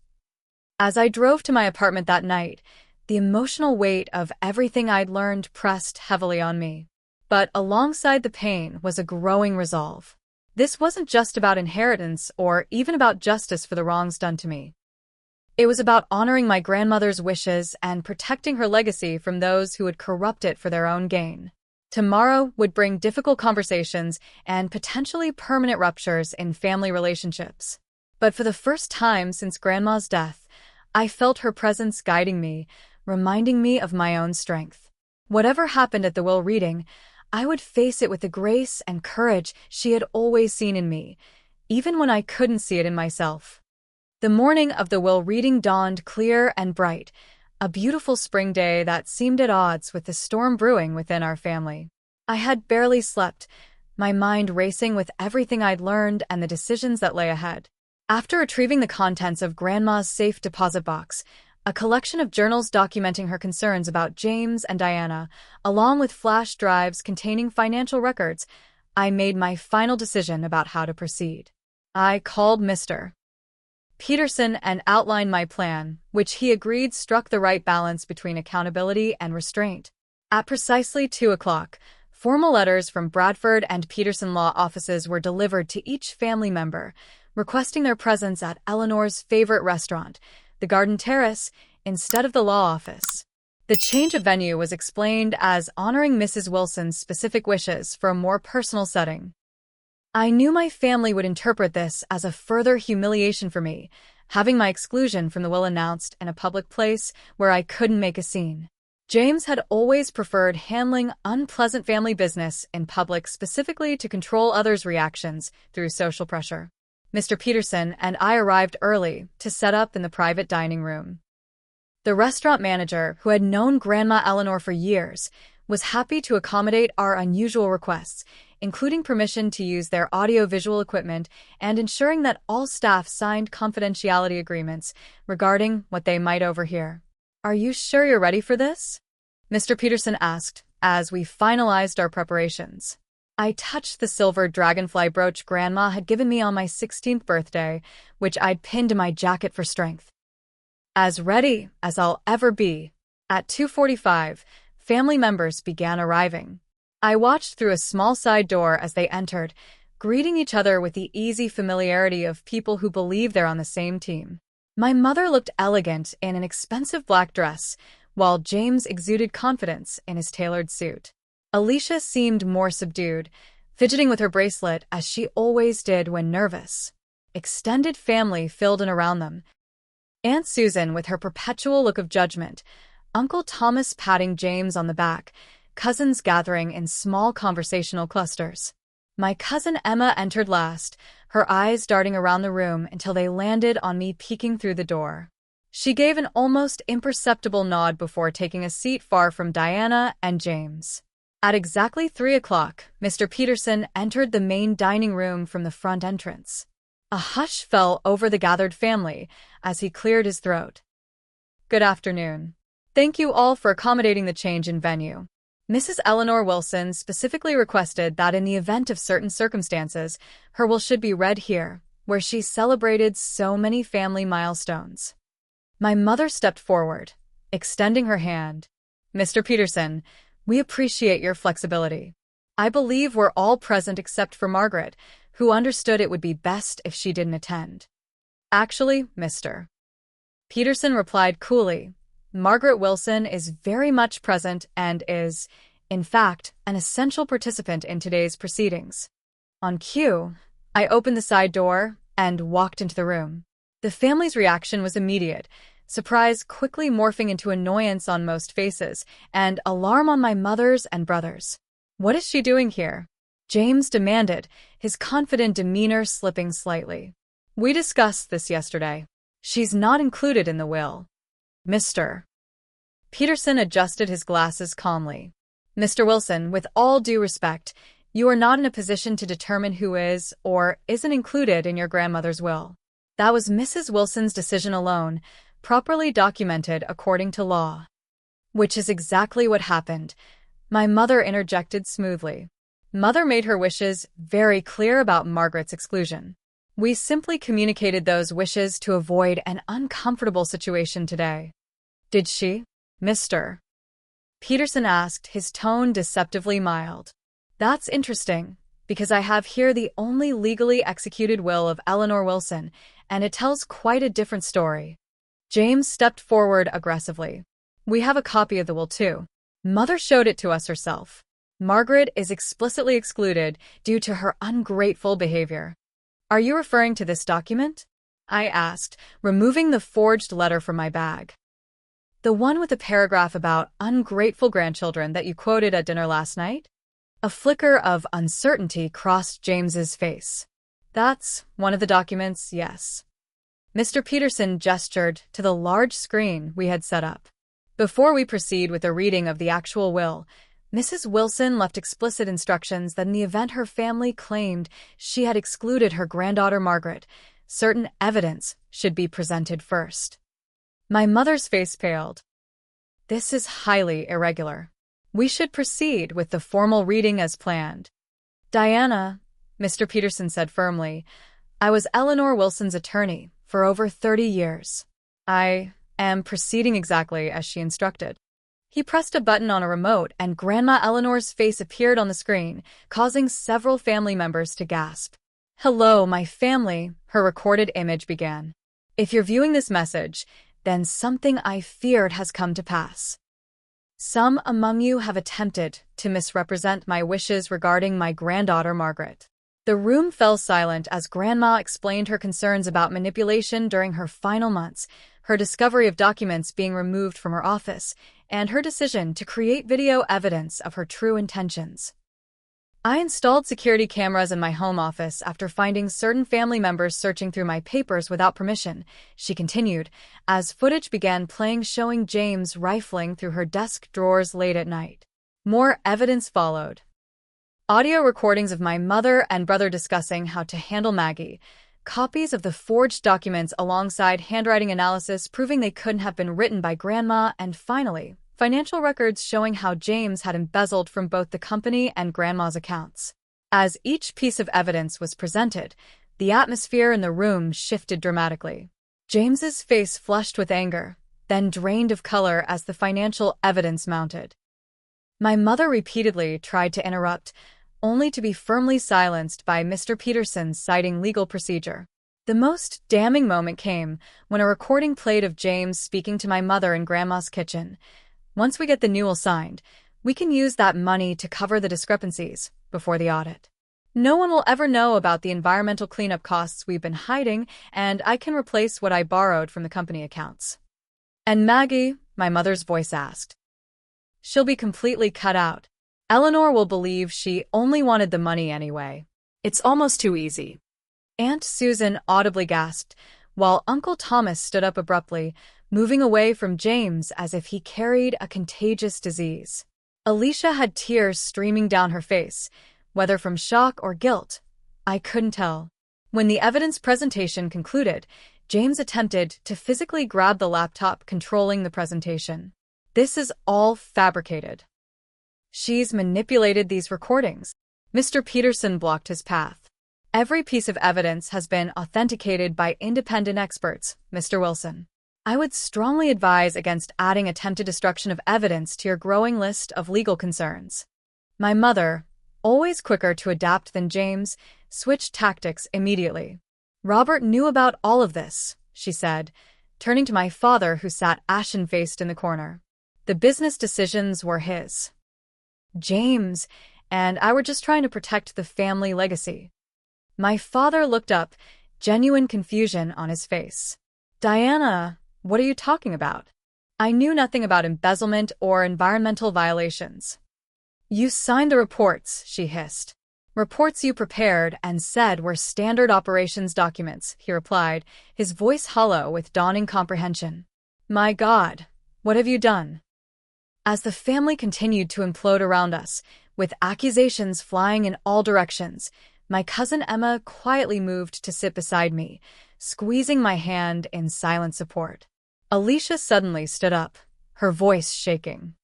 As I drove to my apartment that night, the emotional weight of everything I'd learned pressed heavily on me. But alongside the pain was a growing resolve. This wasn't just about inheritance or even about justice for the wrongs done to me. It was about honoring my grandmother's wishes and protecting her legacy from those who would corrupt it for their own gain. Tomorrow would bring difficult conversations and potentially permanent ruptures in family relationships. But for the first time since Grandma's death, I felt her presence guiding me, reminding me of my own strength. Whatever happened at the will reading, I would face it with the grace and courage she had always seen in me, even when I couldn't see it in myself. The morning of the will reading dawned clear and bright, a beautiful spring day that seemed at odds with the storm brewing within our family. I had barely slept, my mind racing with everything I'd learned and the decisions that lay ahead. After retrieving the contents of Grandma's safe deposit box, a collection of journals documenting her concerns about James and Diana, along with flash drives containing financial records, I made my final decision about how to proceed. I called Mr. Peterson and outlined my plan, which he agreed struck the right balance between accountability and restraint. At precisely 2 o'clock, formal letters from Bradford and Peterson law offices were delivered to each family member, requesting their presence at Eleanor's favorite restaurant, the Garden Terrace, instead of the law office. The change of venue was explained as honoring Mrs. Wilson's specific wishes for a more personal setting. I knew my family would interpret this as a further humiliation for me, having my exclusion from the will announced in a public place where I couldn't make a scene. James had always preferred handling unpleasant family business in public, specifically to control others' reactions through social pressure. Mr. Peterson and I arrived early to set up in the private dining room. The restaurant manager, who had known Grandma Eleanor for years, was happy to accommodate our unusual requests, including permission to use their audio-visual equipment and ensuring that all staff signed confidentiality agreements regarding what they might overhear. "Are you sure you're ready for this?" Mr. Peterson asked, as we finalized our preparations. I touched the silver dragonfly brooch Grandma had given me on my 16th birthday, which I'd pinned to my jacket for strength. As ready as I'll ever be. At 2:45, family members began arriving. I watched through a small side door as they entered, greeting each other with the easy familiarity of people who believe they're on the same team. My mother looked elegant in an expensive black dress, while James exuded confidence in his tailored suit. Alicia seemed more subdued, fidgeting with her bracelet as she always did when nervous. Extended family filled in around them. Aunt Susan with her perpetual look of judgment, Uncle Thomas patting James on the back, cousins gathering in small conversational clusters. My cousin Emma entered last, her eyes darting around the room until they landed on me peeking through the door. She gave an almost imperceptible nod before taking a seat far from Diana and James. At exactly 3 o'clock, Mr. Peterson entered the main dining room from the front entrance. A hush fell over the gathered family as he cleared his throat. "Good afternoon. Thank you all for accommodating the change in venue. Mrs. Eleanor Wilson specifically requested that in the event of certain circumstances, her will should be read here, where she celebrated so many family milestones." My mother stepped forward, extending her hand. "Mr. Peterson, we appreciate your flexibility. I believe we're all present except for Margaret, who understood it would be best if she didn't attend." "Actually, Mr. Peterson replied coolly, "Margaret Wilson is very much present and is, in fact, an essential participant in today's proceedings." On cue, I opened the side door and walked into the room. The family's reaction was immediate, surprise quickly morphing into annoyance on most faces, and alarm on my mother's and brother's. "What is she doing here?" James demanded, his confident demeanor slipping slightly. "We discussed this yesterday. She's not included in the will." Mr. Peterson adjusted his glasses calmly. "Mr. Wilson, with all due respect, you are not in a position to determine who is or isn't included in your grandmother's will. That was Mrs. Wilson's decision alone, properly documented according to law." "Which is exactly what happened," my mother interjected smoothly. "Mother made her wishes very clear about Margaret's exclusion. We simply communicated those wishes to avoid an uncomfortable situation today." "Did she?" Mr. Peterson asked, his tone deceptively mild. "That's interesting, because I have here the only legally executed will of Eleanor Wilson, and it tells quite a different story." James stepped forward aggressively. "We have a copy of the will too. Mother showed it to us herself. Margaret is explicitly excluded due to her ungrateful behavior." "Are you referring to this document?" I asked, removing the forged letter from my bag. "The one with the paragraph about ungrateful grandchildren that you quoted at dinner last night?" A flicker of uncertainty crossed James's face. "That's one of the documents, yes." Mr. Peterson gestured to the large screen we had set up. "Before we proceed with the reading of the actual will, Mrs. Wilson left explicit instructions that in the event her family claimed she had excluded her granddaughter Margaret, certain evidence should be presented first." My mother's face paled. "This is highly irregular. We should proceed with the formal reading as planned." "Diana," Mr. Peterson said firmly, "I was Eleanor Wilson's attorney for over 30 years. I am proceeding exactly as she instructed." He pressed a button on a remote and Grandma Eleanor's face appeared on the screen, causing several family members to gasp. "Hello, my family," her recorded image began. "If you're viewing this message, then something I feared has come to pass. Some among you have attempted to misrepresent my wishes regarding my granddaughter Margaret." The room fell silent as Grandma explained her concerns about manipulation during her final months, her discovery of documents being removed from her office, and her decision to create video evidence of her true intentions. "I installed security cameras in my home office after finding certain family members searching through my papers without permission," she continued, as footage began playing showing James rifling through her desk drawers late at night. More evidence followed. Audio recordings of my mother and brother discussing how to handle Maggie, copies of the forged documents alongside handwriting analysis proving they couldn't have been written by Grandma, and finally, financial records showing how James had embezzled from both the company and Grandma's accounts. As each piece of evidence was presented, the atmosphere in the room shifted dramatically. James's face flushed with anger, then drained of color as the financial evidence mounted. My mother repeatedly tried to interrupt, only to be firmly silenced by Mr. Peterson citing legal procedure. The most damning moment came when a recording played of James speaking to my mother in Grandma's kitchen. "Once we get the new will signed, we can use that money to cover the discrepancies before the audit. No one will ever know about the environmental cleanup costs we've been hiding, and I can replace what I borrowed from the company accounts." "And Maggie?" my mother's voice asked. "She'll be completely cut out. Eleanor will believe she only wanted the money anyway. It's almost too easy." Aunt Susan audibly gasped, while Uncle Thomas stood up abruptly, moving away from James as if he carried a contagious disease. Alicia had tears streaming down her face, whether from shock or guilt. I couldn't tell. When the evidence presentation concluded, James attempted to physically grab the laptop controlling the presentation. "This is all fabricated. She's manipulated these recordings." Mr. Peterson blocked his path. "Every piece of evidence has been authenticated by independent experts, Mr. Wilson. I would strongly advise against adding attempted destruction of evidence to your growing list of legal concerns." My mother, always quicker to adapt than James, switched tactics immediately. "Robert knew about all of this," she said, turning to my father who sat ashen-faced in the corner. "The business decisions were his. James and I were just trying to protect the family legacy." My father looked up, genuine confusion on his face. "Diana, what are you talking about? I knew nothing about embezzlement or environmental violations." "You signed the reports," she hissed. "Reports you prepared and said were standard operations documents," he replied, his voice hollow with dawning comprehension. "My God, what have you done?" As the family continued to implode around us, with accusations flying in all directions, my cousin Emma quietly moved to sit beside me, squeezing my hand in silent support. Alicia suddenly stood up, her voice shaking.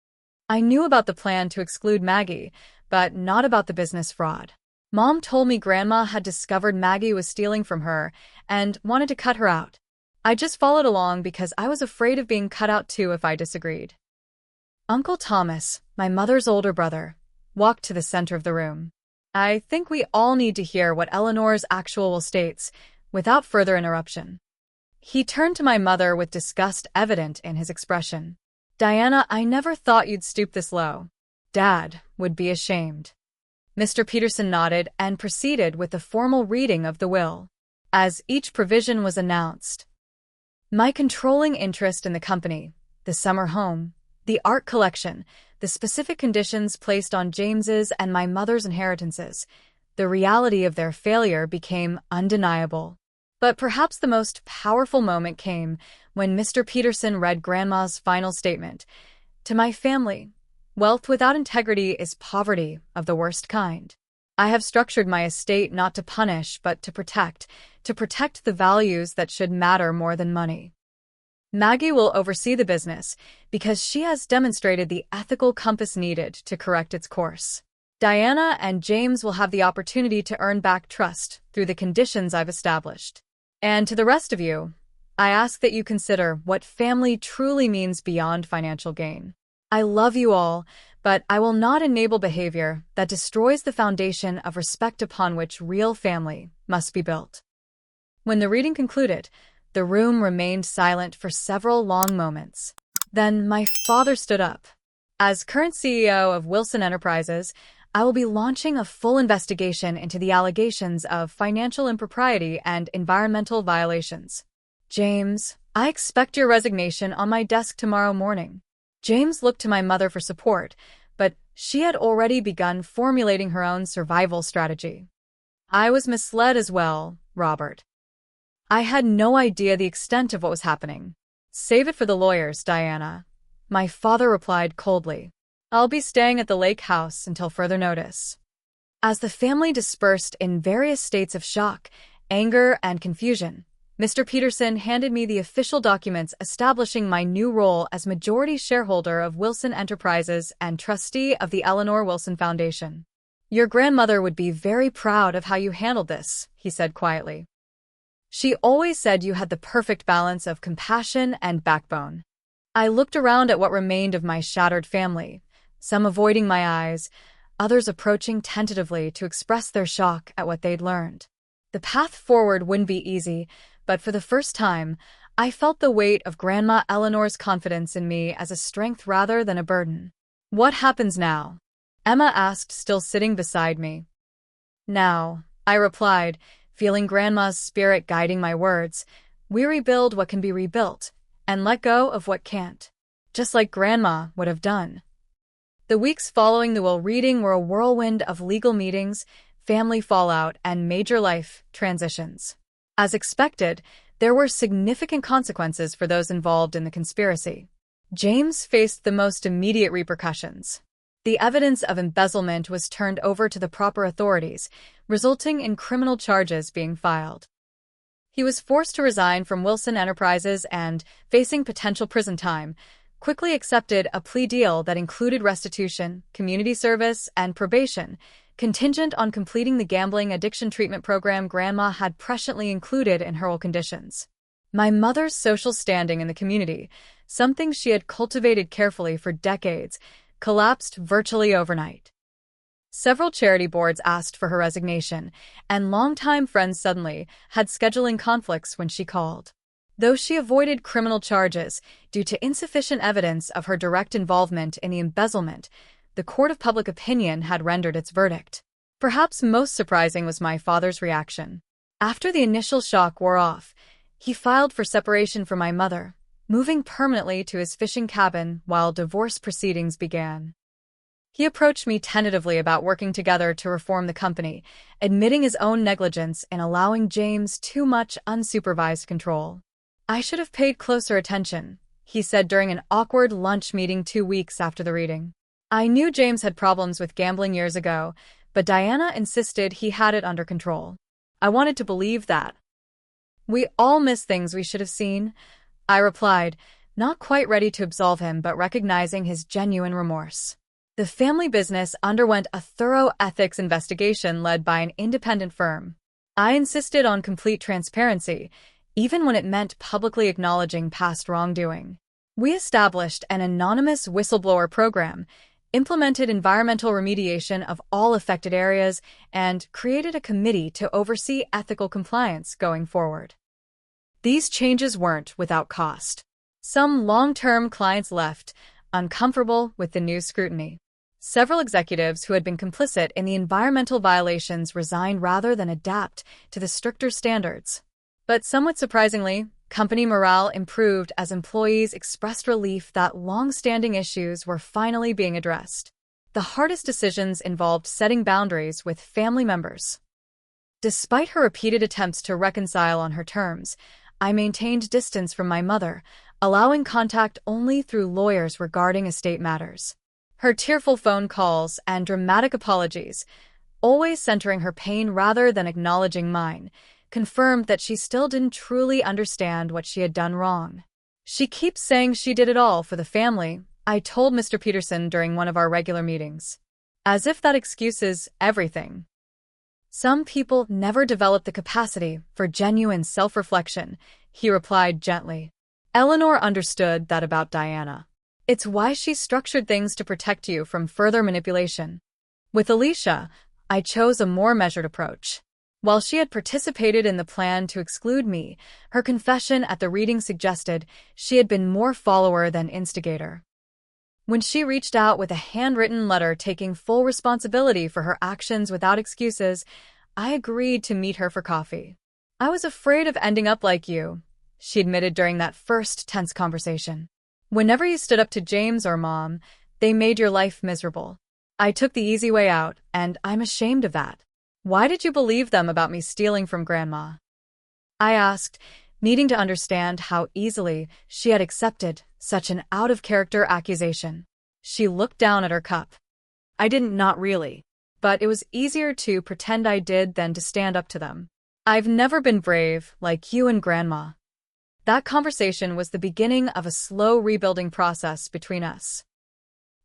"I knew about the plan to exclude Maggie, but not about the business fraud. Mom told me Grandma had discovered Maggie was stealing from her and wanted to cut her out. I just followed along because I was afraid of being cut out too if I disagreed." Uncle Thomas, my mother's older brother, walked to the center of the room. "I think we all need to hear what Eleanor's actual will states, without further interruption." He turned to my mother with disgust evident in his expression. "Diana, I never thought you'd stoop this low. Dad would be ashamed." Mr. Peterson nodded and proceeded with the formal reading of the will. As each provision was announced, my controlling interest in the company, the summer home, the art collection, the specific conditions placed on James's and my mother's inheritances, the reality of their failure became undeniable. But perhaps the most powerful moment came when Mr. Peterson read Grandma's final statement. "To my family, wealth without integrity is poverty of the worst kind. I have structured my estate not to punish but to protect the values that should matter more than money. Maggie will oversee the business because she has demonstrated the ethical compass needed to correct its course. Diana and James will have the opportunity to earn back trust through the conditions I've established. And to the rest of you, I ask that you consider what family truly means beyond financial gain. I love you all, but I will not enable behavior that destroys the foundation of respect upon which real family must be built. When the reading concluded, the room remained silent for several long moments. Then my father stood up. As current CEO of Wilson Enterprises, I will be launching a full investigation into the allegations of financial impropriety and environmental violations. James, I expect your resignation on my desk tomorrow morning. James looked to my mother for support, but she had already begun formulating her own survival strategy. I was misled as well, Robert. I had no idea the extent of what was happening. Save it for the lawyers, Diana. My father replied coldly. I'll be staying at the lake house until further notice. As the family dispersed in various states of shock, anger, and confusion, Mr. Peterson handed me the official documents establishing my new role as majority shareholder of Wilson Enterprises and trustee of the Eleanor Wilson Foundation. Your grandmother would be very proud of how you handled this, he said quietly. She always said you had the perfect balance of compassion and backbone. I looked around at what remained of my shattered family, some avoiding my eyes, others approaching tentatively to express their shock at what they'd learned. The path forward wouldn't be easy, but for the first time, I felt the weight of Grandma Eleanor's confidence in me as a strength rather than a burden. What happens now? Emma asked, still sitting beside me. Now, I replied, feeling Grandma's spirit guiding my words, we rebuild what can be rebuilt, and let go of what can't, just like Grandma would have done. The weeks following the will reading were a whirlwind of legal meetings, family fallout, and major life transitions. As expected, there were significant consequences for those involved in the conspiracy. James faced the most immediate repercussions. The evidence of embezzlement was turned over to the proper authorities, resulting in criminal charges being filed. He was forced to resign from Wilson Enterprises and, facing potential prison time, quickly accepted a plea deal that included restitution, community service, and probation, contingent on completing the gambling addiction treatment program Grandma had presciently included in her will conditions. My mother's social standing in the community, something she had cultivated carefully for decades, collapsed virtually overnight. Several charity boards asked for her resignation, and longtime friends suddenly had scheduling conflicts when she called. Though she avoided criminal charges due to insufficient evidence of her direct involvement in the embezzlement, the court of public opinion had rendered its verdict. Perhaps most surprising was my father's reaction. After the initial shock wore off, he filed for separation from my mother, moving permanently to his fishing cabin while divorce proceedings began. He approached me tentatively about working together to reform the company, admitting his own negligence in allowing James too much unsupervised control. I should have paid closer attention, he said during an awkward lunch meeting 2 weeks after the reading. I knew James had problems with gambling years ago, but Diana insisted he had it under control. I wanted to believe that. We all miss things we should have seen, I replied, not quite ready to absolve him but recognizing his genuine remorse. The family business underwent a thorough ethics investigation led by an independent firm. I insisted on complete transparency, even when it meant publicly acknowledging past wrongdoing. We established an anonymous whistleblower program, implemented environmental remediation of all affected areas, and created a committee to oversee ethical compliance going forward. These changes weren't without cost. Some long-term clients left, uncomfortable with the new scrutiny. Several executives who had been complicit in the environmental violations resigned rather than adapt to the stricter standards. But somewhat surprisingly, company morale improved as employees expressed relief that long-standing issues were finally being addressed. The hardest decisions involved setting boundaries with family members. Despite her repeated attempts to reconcile on her terms, I maintained distance from my mother, allowing contact only through lawyers regarding estate matters. Her tearful phone calls and dramatic apologies, always centering her pain rather than acknowledging mine, confirmed that she still didn't truly understand what she had done wrong. She keeps saying she did it all for the family, I told Mr. Peterson during one of our regular meetings. As if that excuses everything. Some people never develop the capacity for genuine self-reflection, he replied gently. Eleanor understood that about Diana. It's why she structured things to protect you from further manipulation. With Alicia, I chose a more measured approach. While she had participated in the plan to exclude me, her confession at the reading suggested she had been more follower than instigator. When she reached out with a handwritten letter taking full responsibility for her actions without excuses, I agreed to meet her for coffee. I was afraid of ending up like you, she admitted during that first tense conversation. Whenever you stood up to James or Mom, they made your life miserable. I took the easy way out, and I'm ashamed of that. Why did you believe them about me stealing from Grandma? I asked, needing to understand how easily she had accepted such an out-of-character accusation. She looked down at her cup. I didn't, not really. But it was easier to pretend I did than to stand up to them. I've never been brave like you and Grandma. That conversation was the beginning of a slow rebuilding process between us.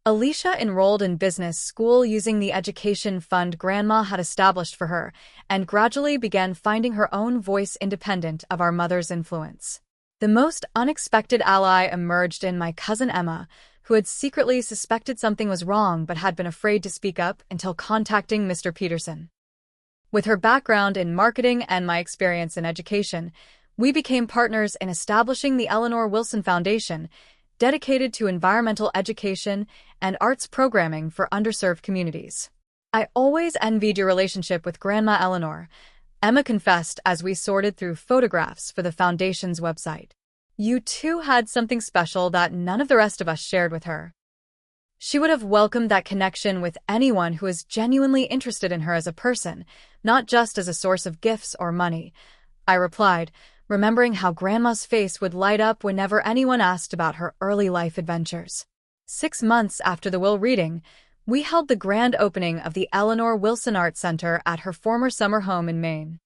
Alicia enrolled in business school using the education fund Grandma had established for her, and gradually began finding her own voice independent of our mother's influence. The most unexpected ally emerged in my cousin Emma, who had secretly suspected something was wrong but had been afraid to speak up until contacting Mr. Peterson. With her background in marketing and my experience in education, we became partners in establishing the Eleanor Wilson Foundation, dedicated to environmental education and arts programming for underserved communities. I always envied your relationship with Grandma Eleanor, Emma confessed as we sorted through photographs for the Foundation's website. You two had something special that none of the rest of us shared with her. She would have welcomed that connection with anyone who was genuinely interested in her as a person, not just as a source of gifts or money, I replied, remembering how Grandma's face would light up whenever anyone asked about her early life adventures. 6 months after the will reading, we held the grand opening of the Eleanor Wilson Art Center at her former summer home in Maine.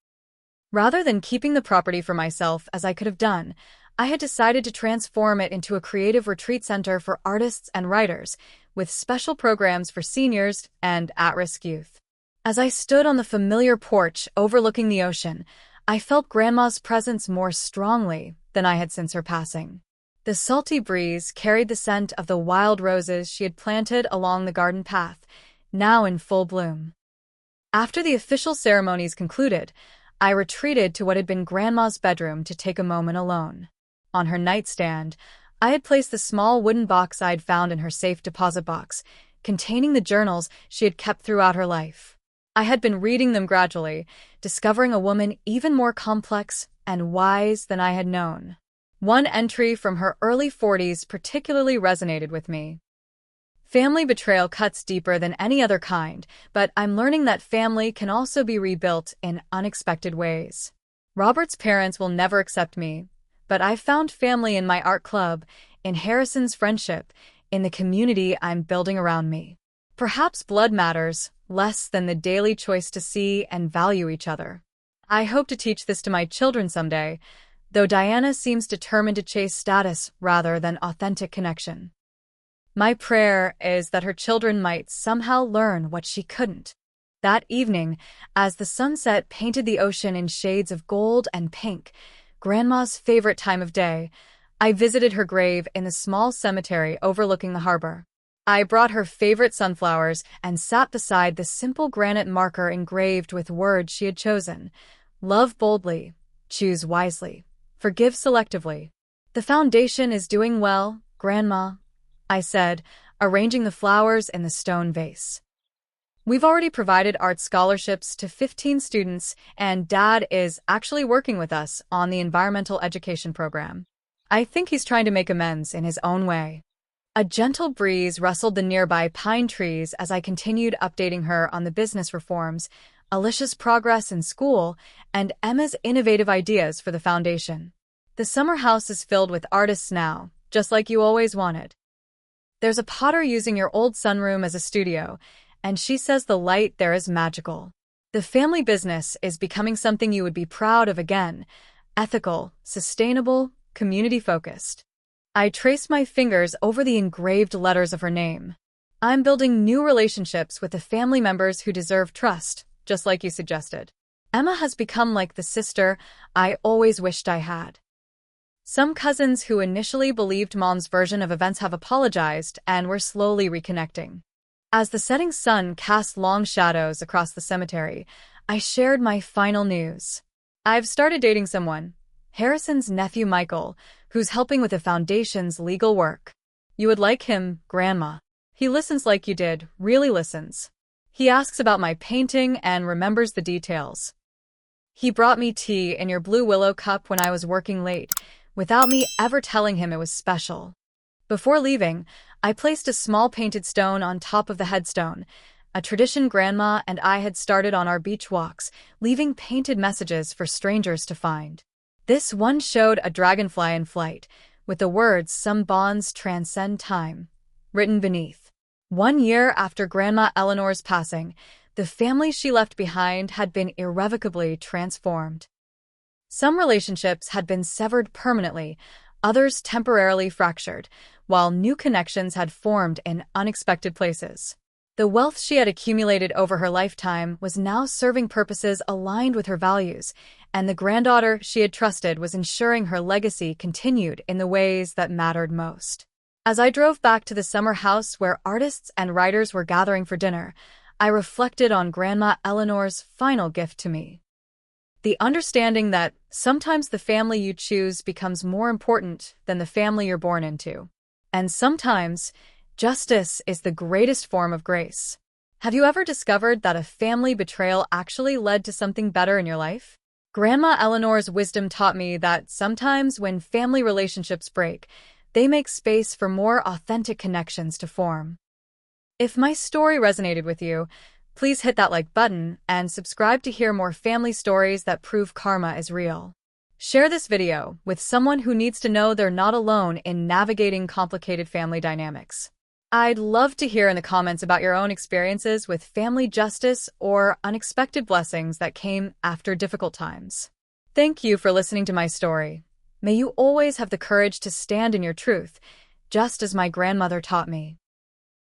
Rather than keeping the property for myself as I could have done, I had decided to transform it into a creative retreat center for artists and writers, with special programs for seniors and at-risk youth. As I stood on the familiar porch overlooking the ocean, I felt Grandma's presence more strongly than I had since her passing. The salty breeze carried the scent of the wild roses she had planted along the garden path, now in full bloom. After the official ceremonies concluded, I retreated to what had been Grandma's bedroom to take a moment alone. On her nightstand, I had placed the small wooden box I'd found in her safe deposit box, containing the journals she had kept throughout her life. I had been reading them gradually, discovering a woman even more complex and wise than I had known. One entry from her early 40s particularly resonated with me. Family betrayal cuts deeper than any other kind, but I'm learning that family can also be rebuilt in unexpected ways. Robert's parents will never accept me, but I've found family in my art club, in Harrison's friendship, in the community I'm building around me. Perhaps blood matters less than the daily choice to see and value each other. I hope to teach this to my children someday, though Diana seems determined to chase status rather than authentic connection. My prayer is that her children might somehow learn what she couldn't. That evening, as the sunset painted the ocean in shades of gold and pink, Grandma's favorite time of day, I visited her grave in the small cemetery overlooking the harbor. I brought her favorite sunflowers and sat beside the simple granite marker engraved with words she had chosen. Love boldly, choose wisely, forgive selectively. The foundation is doing well, Grandma, I said, arranging the flowers in the stone vase. We've already provided art scholarships to 15 students, and Dad is actually working with us on the environmental education program. I think he's trying to make amends in his own way. A gentle breeze rustled the nearby pine trees as I continued updating her on the business reforms, Alicia's progress in school, and Emma's innovative ideas for the foundation. The summer house is filled with artists now, just like you always wanted. There's a potter using your old sunroom as a studio, and she says the light there is magical. The family business is becoming something you would be proud of again, ethical, sustainable, community-focused. I traced my fingers over the engraved letters of her name. I'm building new relationships with the family members who deserve trust, just like you suggested. Emma has become like the sister I always wished I had. Some cousins who initially believed mom's version of events have apologized and we're slowly reconnecting. As the setting sun cast long shadows across the cemetery, I shared my final news. I've started dating someone, Harrison's nephew Michael, who's helping with the foundation's legal work. You would like him, Grandma. He listens like you did, really listens. He asks about my painting and remembers the details. He brought me tea in your blue willow cup when I was working late, without me ever telling him it was special. Before leaving, I placed a small painted stone on top of the headstone, a tradition Grandma and I had started on our beach walks, leaving painted messages for strangers to find. This one showed a dragonfly in flight, with the words, "Some bonds transcend time," written beneath. 1 year after Grandma Eleanor's passing, the family she left behind had been irrevocably transformed. Some relationships had been severed permanently, others temporarily fractured, while new connections had formed in unexpected places. The wealth she had accumulated over her lifetime was now serving purposes aligned with her values, and the granddaughter she had trusted was ensuring her legacy continued in the ways that mattered most. As I drove back to the summer house where artists and writers were gathering for dinner, I reflected on Grandma Eleanor's final gift to me. The understanding that sometimes the family you choose becomes more important than the family you're born into. And sometimes, justice is the greatest form of grace. Have you ever discovered that a family betrayal actually led to something better in your life? Grandma Eleanor's wisdom taught me that sometimes when family relationships break, they make space for more authentic connections to form. If my story resonated with you, please hit that like button and subscribe to hear more family stories that prove karma is real. Share this video with someone who needs to know they're not alone in navigating complicated family dynamics. I'd love to hear in the comments about your own experiences with family justice or unexpected blessings that came after difficult times. Thank you for listening to my story. May you always have the courage to stand in your truth, just as my grandmother taught me.